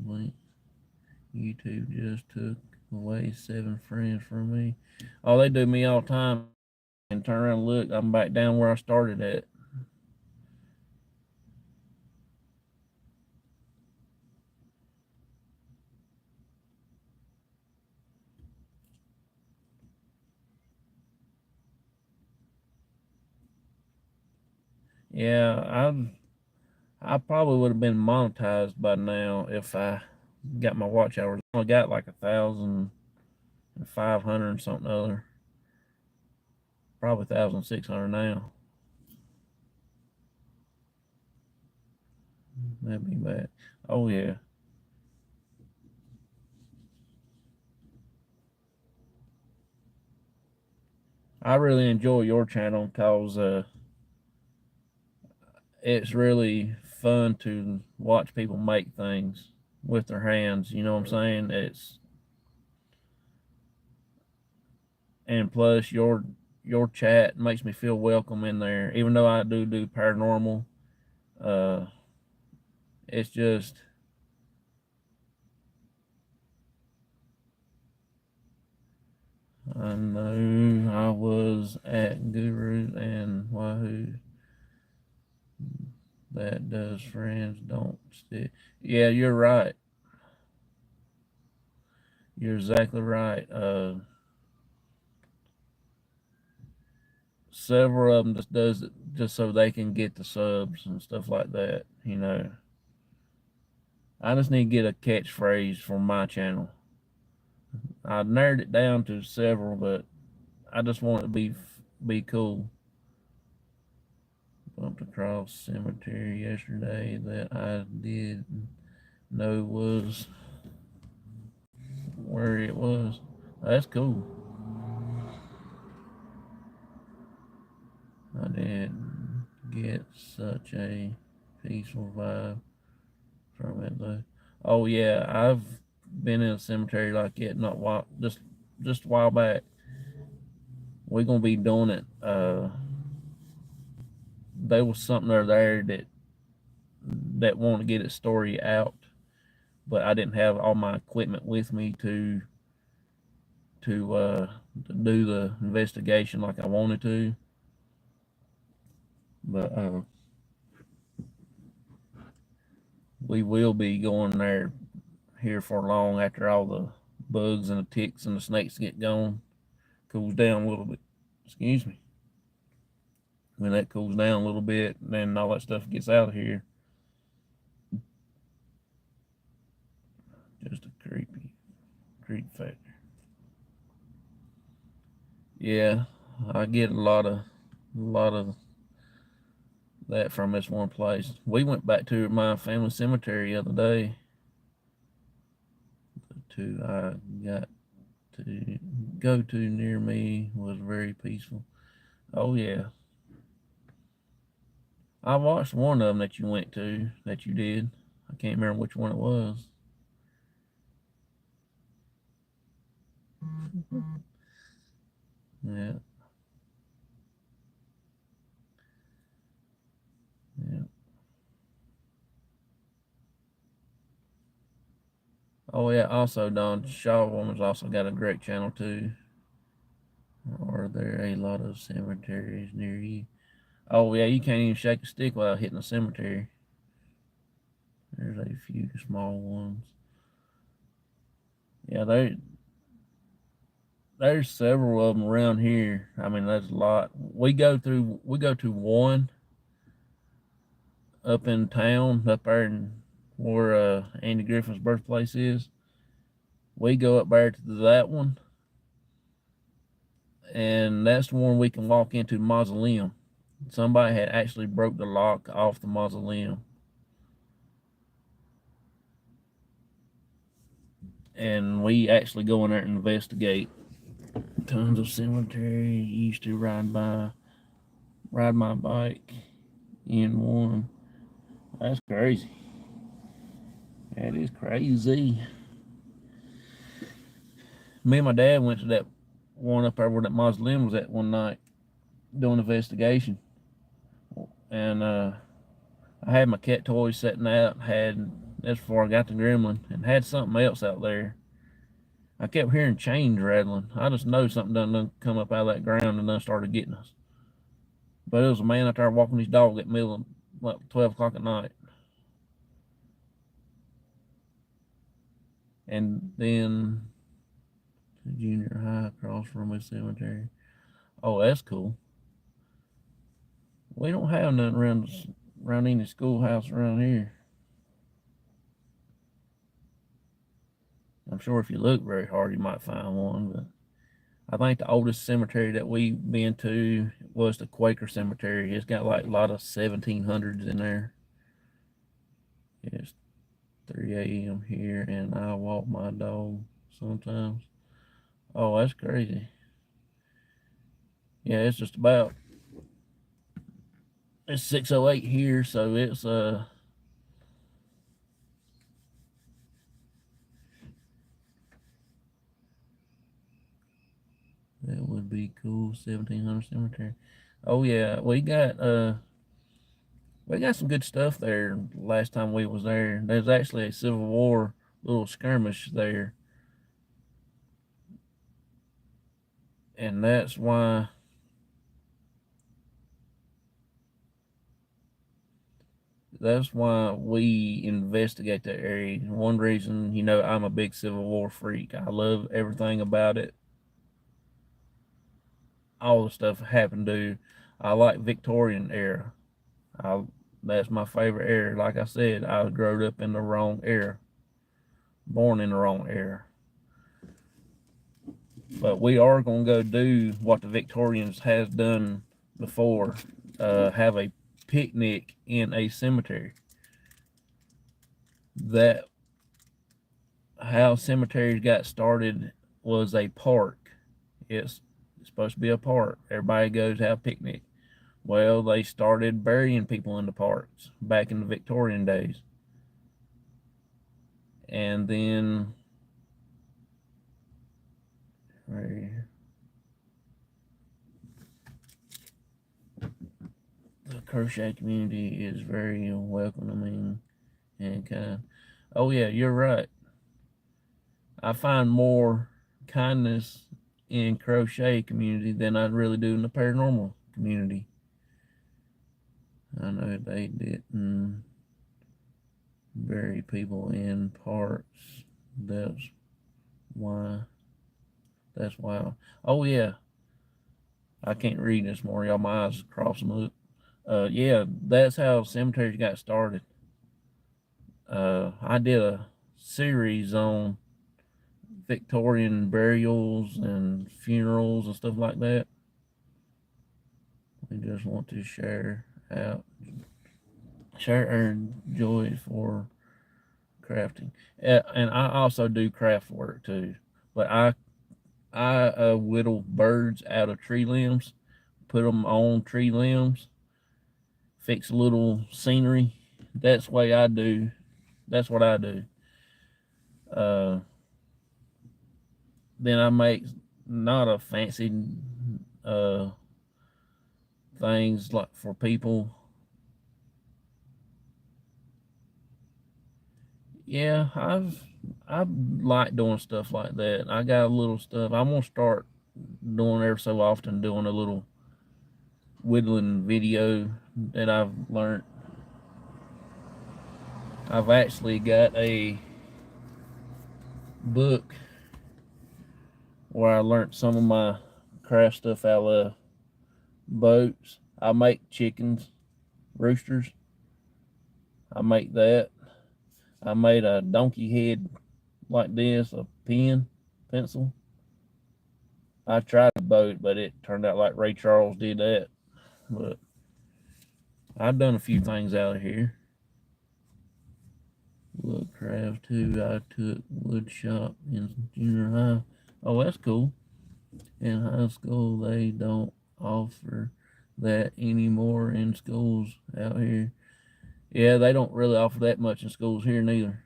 Wait, YouTube just took away 7 friends from me. Oh, they do me all the time. And turn around and look, I'm back down where I started at. Yeah, I probably would have been monetized by now if I got my watch hours. I only got like 1,500 and something other. Probably 1,600 now. That'd be bad. Oh yeah. I really enjoy your channel because it's really fun to watch people make things with their hands. You know what I'm saying? And plus your chat makes me feel welcome in there, even though I do paranormal. Uh, it's just I know I was at Guru and Wahoo. That does friends don't stick. Yeah, you're right. You're exactly right. Several of them just does it just so they can get the subs and stuff like that. I just need to get a catchphrase for my channel. I narrowed it down to several, but I just want it to be cool. Bumped across cemetery yesterday that I did know was where it was. That's cool. I did get such a peaceful vibe from it though. Oh yeah, I've been in a cemetery like it not while just a while back. We're gonna be doing it. There was something there that wanted to get its story out, but I didn't have all my equipment with me to do the investigation like I wanted to. But we will be going there here for long after all the bugs and the ticks and the snakes get gone, cools down a little bit. Excuse me. When that cools down a little bit, then all that stuff gets out of here. Just a creep factor. Yeah, I get a lot of that from this one place. We went back to my family cemetery the other day. The two I got to go to near me was very peaceful. Oh yeah, I watched one of them that you went to that you did. I can't remember which one it was. Yeah, yeah. Oh yeah. Also, Don Shaw Woman's also got a great channel too. Are there a lot of cemeteries near you? Oh yeah, you can't even shake a stick without hitting a cemetery. There's a few small ones. Yeah, there's several of them around here. I mean, there's a lot. We go to one up in town, up there in where Andy Griffin's birthplace is. We go up there to that one, and that's the one we can walk into the mausoleum. Somebody had actually broke the lock off the mausoleum, and we actually go in there and investigate. Tons of cemetery. Used to ride my bike in one. That's crazy. That is crazy. Me and my dad went to that one up there where that mausoleum was at one night doing an investigation, and I had my cat toys sitting out. That's before I got the gremlin, and had something else out there. I kept hearing chains rattling. I just know something done come up out of that ground and done started getting us. But it was a man out there walking his dog at middle of like 12 o'clock at night. And then the junior high across from a cemetery. Oh, that's cool. We don't have nothing around any schoolhouse around here. I'm sure if you look very hard, you might find one, but I think the oldest cemetery that we've been to was the Quaker Cemetery. It's got like a lot of 1700s in there. It's 3 a.m. here, and I walk my dog sometimes. Oh, that's crazy. Yeah, it's just about it's 6:08 here, so it's that would be cool. 1700 cemetery. Oh yeah, we got some good stuff there. Last time we was there, there's actually a Civil War little skirmish there. And that's why we investigate that area. One reason, I'm a big Civil War freak. I love everything about it. All the stuff happened to. I like Victorian era. I That's my favorite era. Like I said, I grew up in the wrong era, born in the wrong era. But we are gonna go do what the Victorians has done before. Have a picnic in a cemetery. That how cemeteries got started was a park. It's supposed to be a park. Everybody goes to have a picnic. Well, they started burying people in the parks back in the Victorian days. And then the crochet community is very welcoming and kind. Oh yeah, you're right. I find more kindness in crochet community than I really do in the paranormal community. I know they didn't bury people in parks. That's why. That's why. Oh yeah, I can't read this more. Y'all, my eyes crossing up. Yeah, that's how cemeteries got started. I did a series on Victorian burials and funerals and stuff like that. We just want to share our joy for crafting. And I also do craft work too. But I whittle birds out of tree limbs, put them on tree limbs, fix a little scenery. That's the way I do. That's what I do. Uh, then I make not a fancy uh, things like for people. Yeah, I like doing stuff like that. I got a little stuff. I'm gonna start doing every so often, doing a little whittling video that I've learned. I've actually got a book where I learned some of my craft stuff out of boats. I make chickens, roosters. I make that. I made a donkey head like this, a pencil. I tried a boat, but it turned out like Ray Charles did that. But I've done a few things out of here. Woodcraft too. I took wood shop in junior high. Oh, that's cool. In high school, they don't offer that anymore in schools out here. Yeah, they don't really offer that much in schools here neither.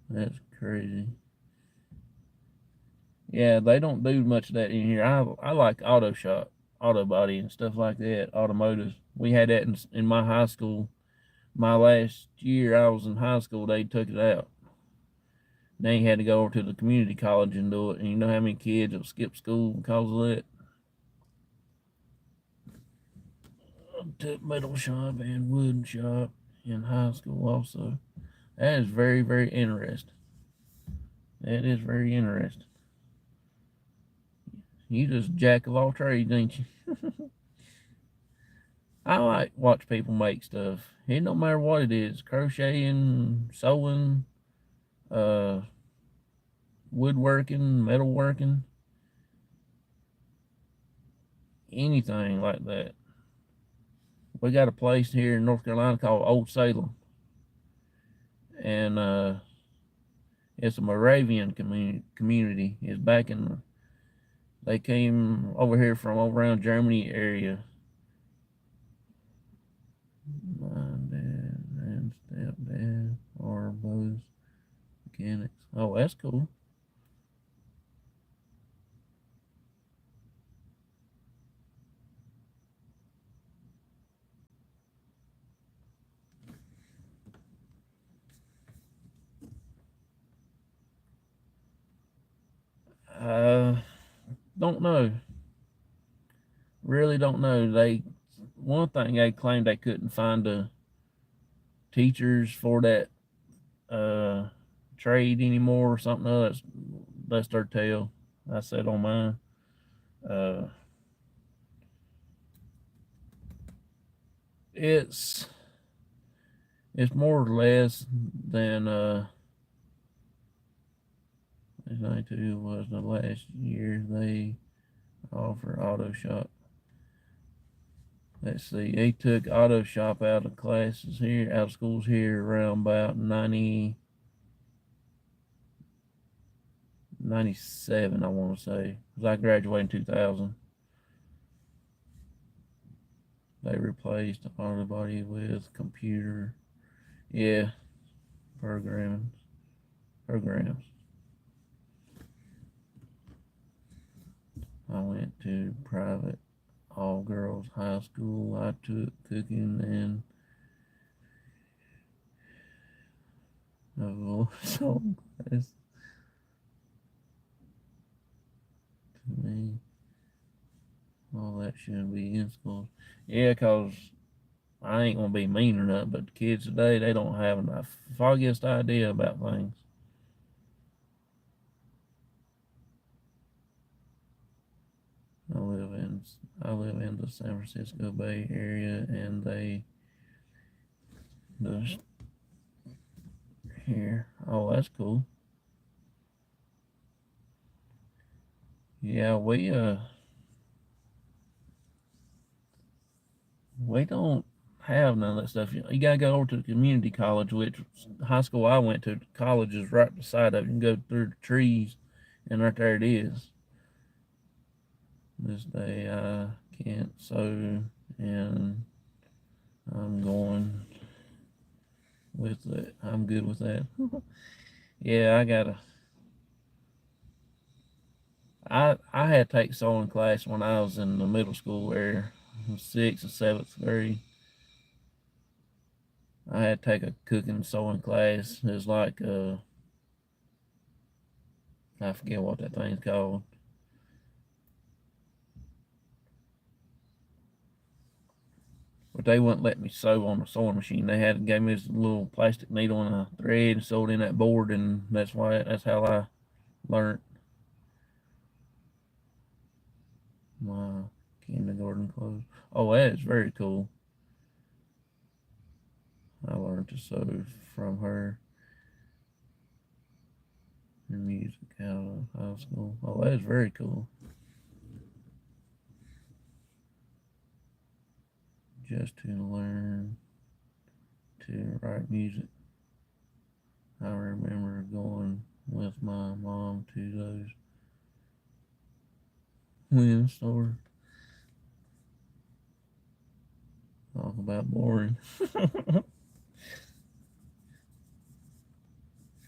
That's crazy. Yeah, they don't do much of that in here. I like auto shop, auto body, and stuff like that, automotive. We had that in my high school. My last year I was in high school, they took it out. They had to go over to the community college and do it. And you know how many kids have skipped school because of that? I took metal shop and wood shop in high school also. That is very, very interesting. That is very interesting. You just jack of all trades, ain't you? I like watch people make stuff. It don't matter what it is. Crocheting, sewing, uh, woodworking, metalworking, anything like that. We got a place here in North Carolina called Old Salem. And it's a Moravian community. It's back in, they came over here from over around Germany area. My dad and stepdad are both mechanics. Oh, that's cool. don't know. Really don't know. One thing they claimed they couldn't find the teachers for that uh, trade anymore or something. That's their tale. I said on mine. Uh, it's it's more or less than 92 was the last year they offer auto shop. Let's see, they took auto shop out of classes here, out of schools here around about 97, I want to say. Because I graduated in 2000. They replaced everybody with computer, yeah, programs. I went to private all girls high school. I took cooking and a song class. To me, all that shouldn't be in schools. Yeah, cause I ain't gonna be mean or nothing, but the kids today, they don't have enough foggiest idea about things. I live in I live in the San Francisco Bay Area, and they just here. Oh, that's cool. Yeah, we don't have none of that stuff. You gotta go over to the community college, which high school I went to. College is right beside of it. You can go through the trees, and right there it is. This day I can't sew, and I'm going with it. I'm good with that. Yeah, I had to take sewing class when I was in the middle school area, 6th or 7th grade. I had to take a cooking and sewing class. It was like I forget what that thing's called. But they wouldn't let me sew on the sewing machine. They had gave me this little plastic needle and a thread and sewed in that board, and that's how I learned my kindergarten clothes. Oh, that is very cool. I learned to sew from her in music out of high school. Oh, that is very cool. Just to learn to write music. I remember going with my mom to those Win stores. Talk about boring.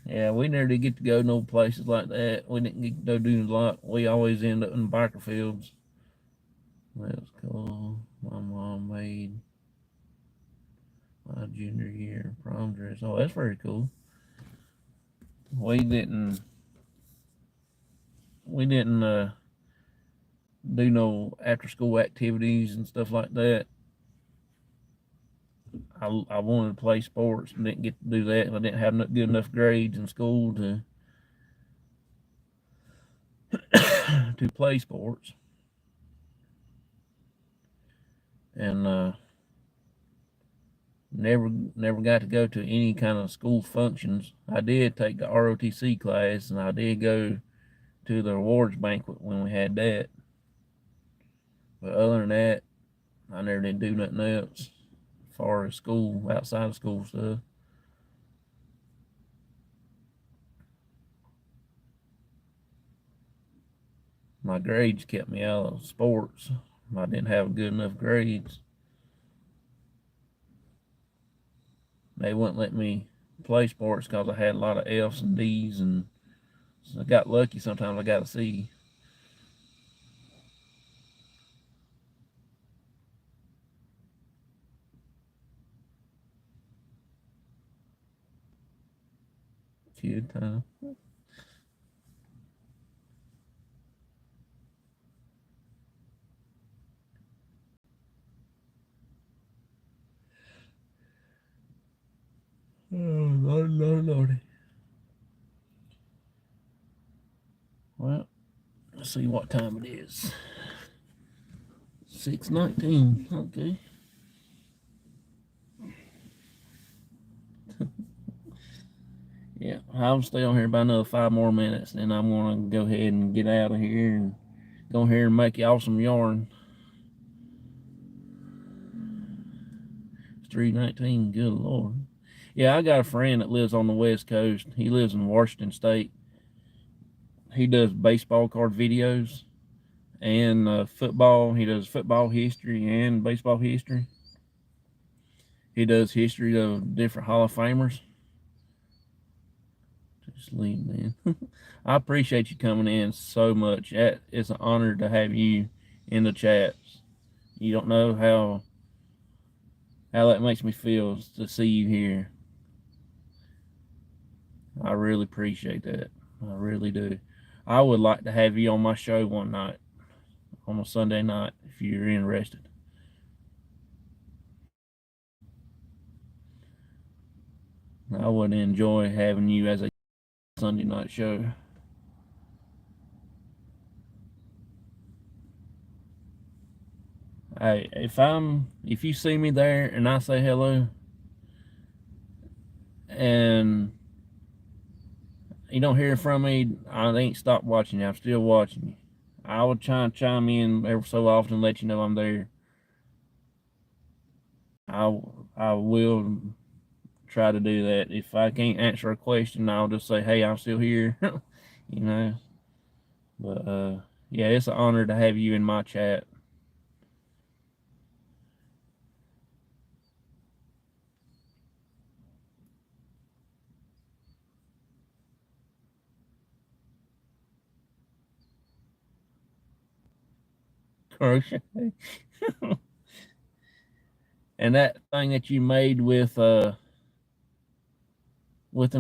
Yeah, we never did get to go no places like that. We didn't get to go do a lot. We always end up in biker fields. That's cool. My mom made my junior year prom dress. Oh, that's very cool. We didn't we didn't do no after school activities and stuff like that. I wanted to play sports and didn't get to do that, and I didn't have good enough grades in school to to play sports. And never got to go to any kind of school functions. I did take the ROTC class, and I did go to the awards banquet when we had that. But other than that, I never did do nothing else as far as school, outside of school stuff. My grades kept me out of sports. I didn't have good enough grades. They wouldn't let me play sports because I had a lot of F's and D's, and so I got lucky. Sometimes I got a C. Kid time. Oh, Lord, Lord, Lordy. Well, let's see what time it is. 6:19. Okay. Yeah, I'll stay on here about another 5 more minutes, and I'm gonna go ahead and get out of here and go here and make y'all some yarn. It's 3:19. Good Lord. Yeah, I got a friend that lives on the West Coast. He lives in Washington State. He does baseball card videos and football. He does football history and baseball history. He does history of different Hall of Famers. Just leave, man. I appreciate you coming in so much. It's an honor to have you in the chats. You don't know how that makes me feel to see you here. I really appreciate that. I really do. I would like to have you on my show one night, on a Sunday night, if you're interested. I would enjoy having you as a Sunday night show. Hey, if you see me there and I say hello and you don't hear from me, I ain't stopped watching you. I'm still watching you. I will try and chime in every so often and let you know I'm there. I will try to do that. If I can't answer a question, I'll just say, hey, I'm still here. You know. But yeah, it's an honor to have you in my chat. Crochet. And that thing that you made with them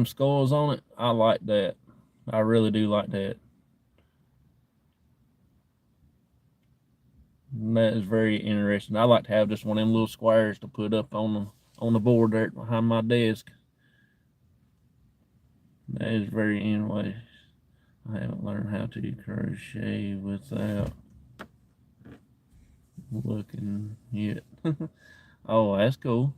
skulls on it, I like that. I really do like that. And that is very interesting. I like to have just one of them little squares to put up on the board there behind my desk. That is very anyway. I haven't learned how to crochet without looking yet. Oh, that's cool.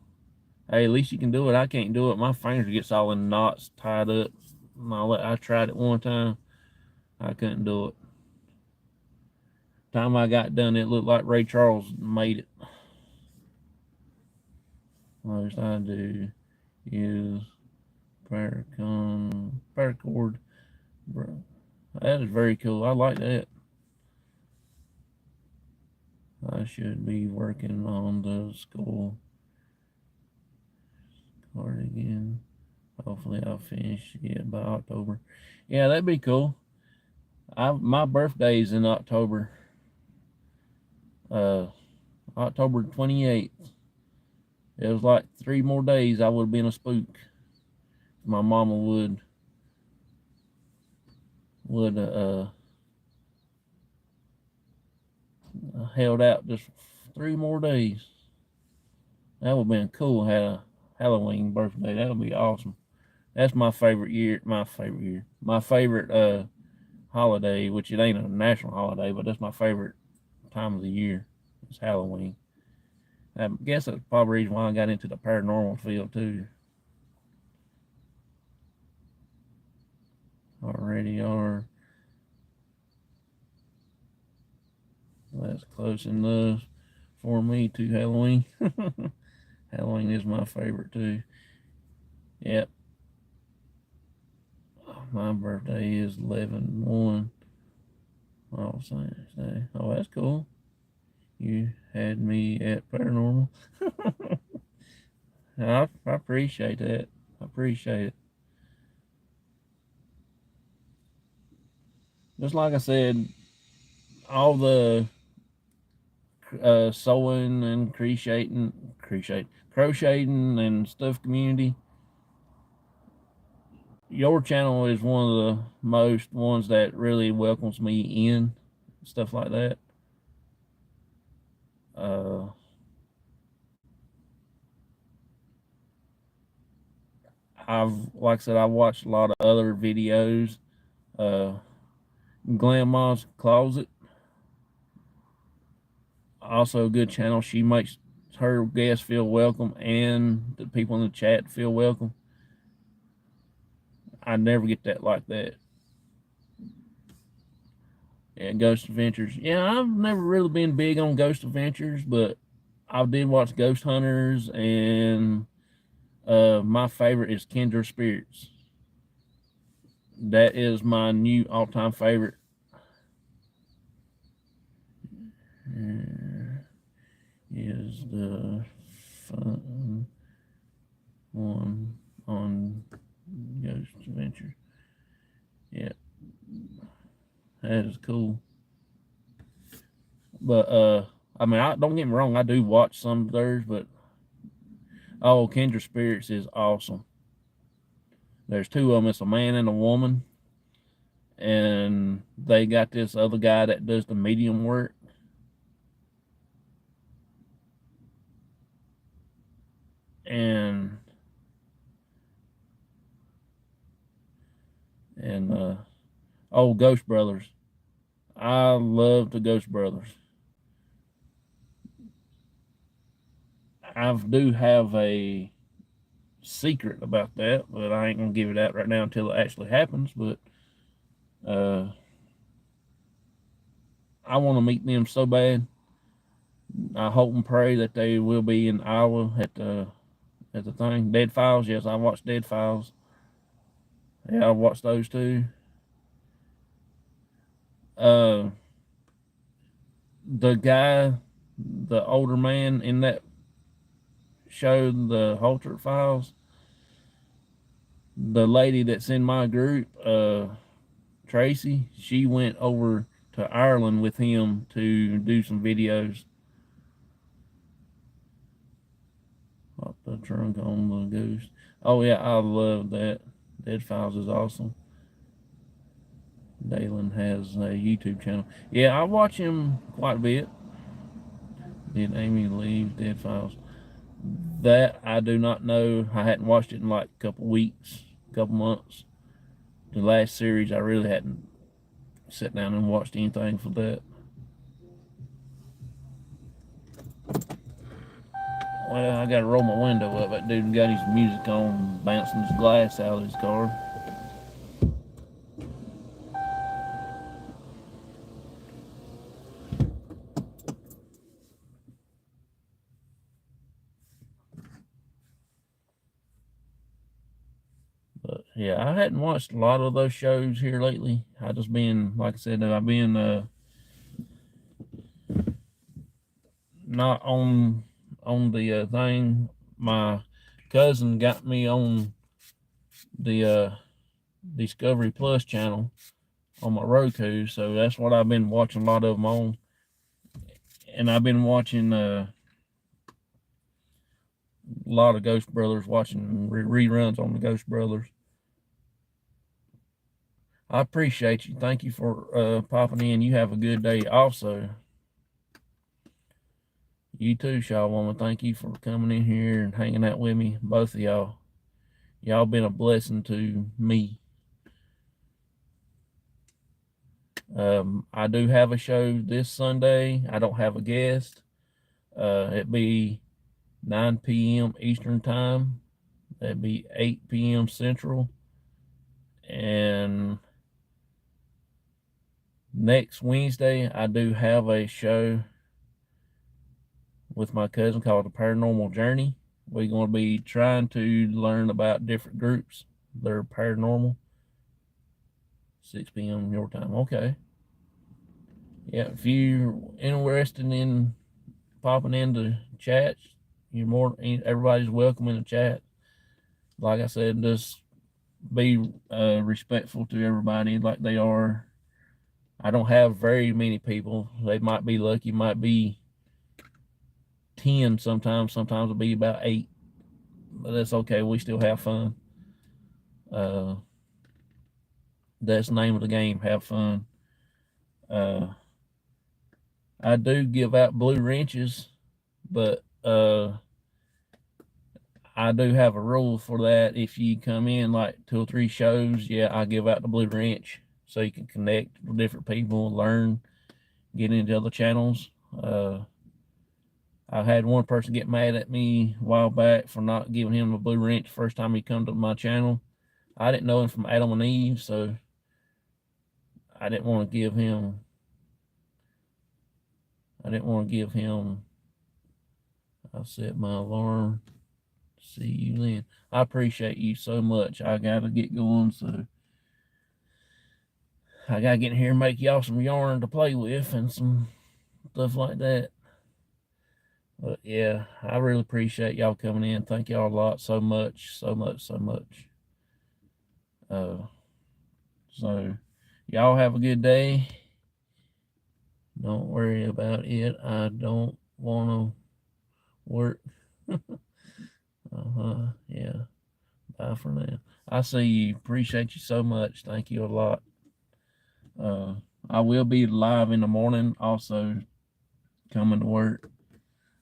Hey, at least you can do it. I can't do it. My fingers gets all in knots tied up. I tried it one time. I couldn't do it. Time I got done, it looked like Ray Charles made it. Most I do is paracord. Bro, that is very cool. I like that. I should be working on the school cardigan. Hopefully I'll finish it by October. Yeah, that'd be cool. My birthday's in October. Uh, October 28th. It was like 3 more days I would have been a spook. My mama would held out just 3 more days. That would have been cool. Had a Halloween birthday. That would be awesome. That's my favorite year. My favorite year. My favorite holiday, which it ain't a national holiday, but that's my favorite time of the year. It's Halloween. I guess that's probably the reason why I got into the paranormal field too. Already are. That's close enough for me to Halloween. Halloween is my favorite too. Yep. My birthday is 11/1. All Saints Day. Oh, that's cool. You had me at paranormal. I appreciate that. I appreciate it. Just like I said, all the sewing and crocheting and stuff community. Your channel is one of the most ones that really welcomes me in, stuff like that. Uh, like I said, I watched a lot of other videos. Uh, Grandma's Closet, also a good channel. She makes her guests feel welcome and the people in the chat feel welcome. I never get that like that. And Ghost Adventures. Yeah, I've never really been big on Ghost Adventures, but I did watch Ghost Hunters, and my favorite is Kindred Spirits. That is my new all-time favorite. Is the fun one on Ghost Adventure. Yeah, that is cool. But I mean, don't get me wrong, I do watch some of theirs, but Kindred Spirits is awesome. There's two of them. It's a man and a woman, and they got this other guy that does the medium work. And Ghost Brothers. I love the Ghost Brothers. I do have a secret about that, but I ain't gonna give it out right now until it actually happens. But uh, I want to meet them so bad. I hope and pray that they will be in Iowa at the thing. Dead Files, yes, I watched Dead Files. Yeah, I watched those too. Uh, the guy, the older man in that show, the Halter Files, the lady that's in my group, Tracy, she went over to Ireland with him to do some videos. Pop the trunk on the ghost. Oh yeah, I love that. Dead Files is awesome. Dalen has a YouTube channel. Yeah, I watch him quite a bit. Did Amy leave Dead Files? That I do not know. I hadn't watched it in like a couple weeks, couple months. The last series, I really hadn't sat down and watched anything for that. Well, I gotta roll my window up. That dude got his music on, bouncing his glass out of his car. But yeah, I hadn't watched a lot of those shows here lately. I just been, like I said, I've been not on the thing. My cousin got me on the Discovery Plus channel on my Roku, so that's what I've been watching a lot of them on. And I've been watching a lot of Ghost Brothers, watching reruns on the Ghost Brothers. I appreciate you. Thank you for popping in. You have a good day. Also, you too, Shaw Woman. Thank you for coming in here and hanging out with me. Both of y'all. Y'all been a blessing to me. I do have a show this Sunday. I don't have a guest. It'd be 9 p.m. Eastern Time. That'd be 8 p.m. Central. And next Wednesday, I do have a show with my cousin called The Paranormal Journey. We're going to be trying to learn about different groups that are paranormal. 6 p.m. your time. Okay. Yeah, if you're interested in popping into chats, everybody's welcome in the chat. Like I said, just be respectful to everybody like they are. I don't have very many people. They might be lucky, might be 10 sometimes. Sometimes it'll be about 8. But that's okay. We still have fun. That's the name of the game. Have fun. I do give out blue wrenches, but I do have a rule for that. If you come in like 2 or 3 shows, yeah, I give out the blue wrench so you can connect with different people, learn, get into other channels. I had one person get mad at me a while back for not giving him a blue wrench the first time he come to my channel. I didn't know him from Adam and Eve, so I didn't want to give him. I'll set my alarm. See you then. I appreciate you so much. I gotta get going, so I gotta get in here and make y'all some yarn to play with and some stuff like that. But yeah, I really appreciate y'all coming in. Thank y'all a lot, so much, so much, so much. So y'all have a good day. Don't worry about it. I don't want to work. Yeah. Bye for now. I see you. Appreciate you so much. Thank you a lot. I will be live in the morning, also coming to work.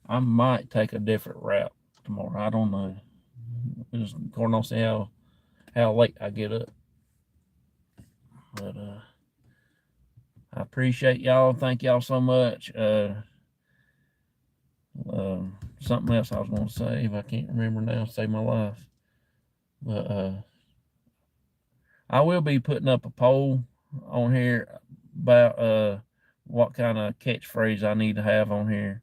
I might take a different route tomorrow. I don't know. Just according on see how late I get up. But I appreciate y'all. Thank y'all so much. Something else I was going to say, if I can't remember now, save my life. But I will be putting up a poll on here about what kind of catchphrase I need to have on here.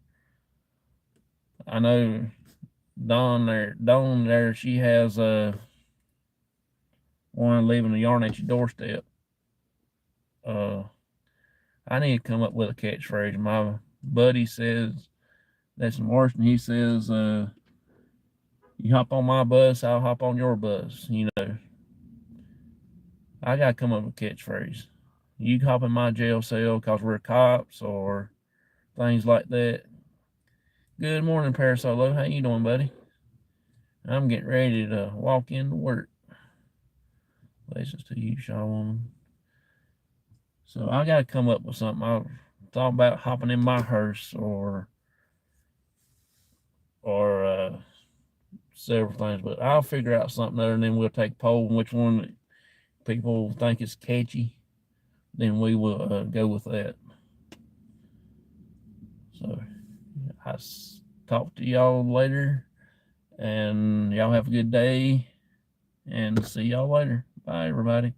I know Dawn there, she has one leaving the yarn at your doorstep. I need to come up with a catchphrase. My buddy says that's in Washington. He says, "You hop on my bus, I'll hop on your bus." You know, I gotta come up with a catchphrase. You hop in my jail cell because we're cops or things like that. Good morning, Parasolo. How you doing, buddy? I'm getting ready to walk into work. Blessings to you, Shaw Woman. So I got to come up with something. I thought about hopping in my hearse or several things, but I'll figure out something other, and then we'll take a poll on which one people think is catchy. Then we will go with that. So I talk to y'all later, and y'all have a good day, and see y'all later. Bye, everybody.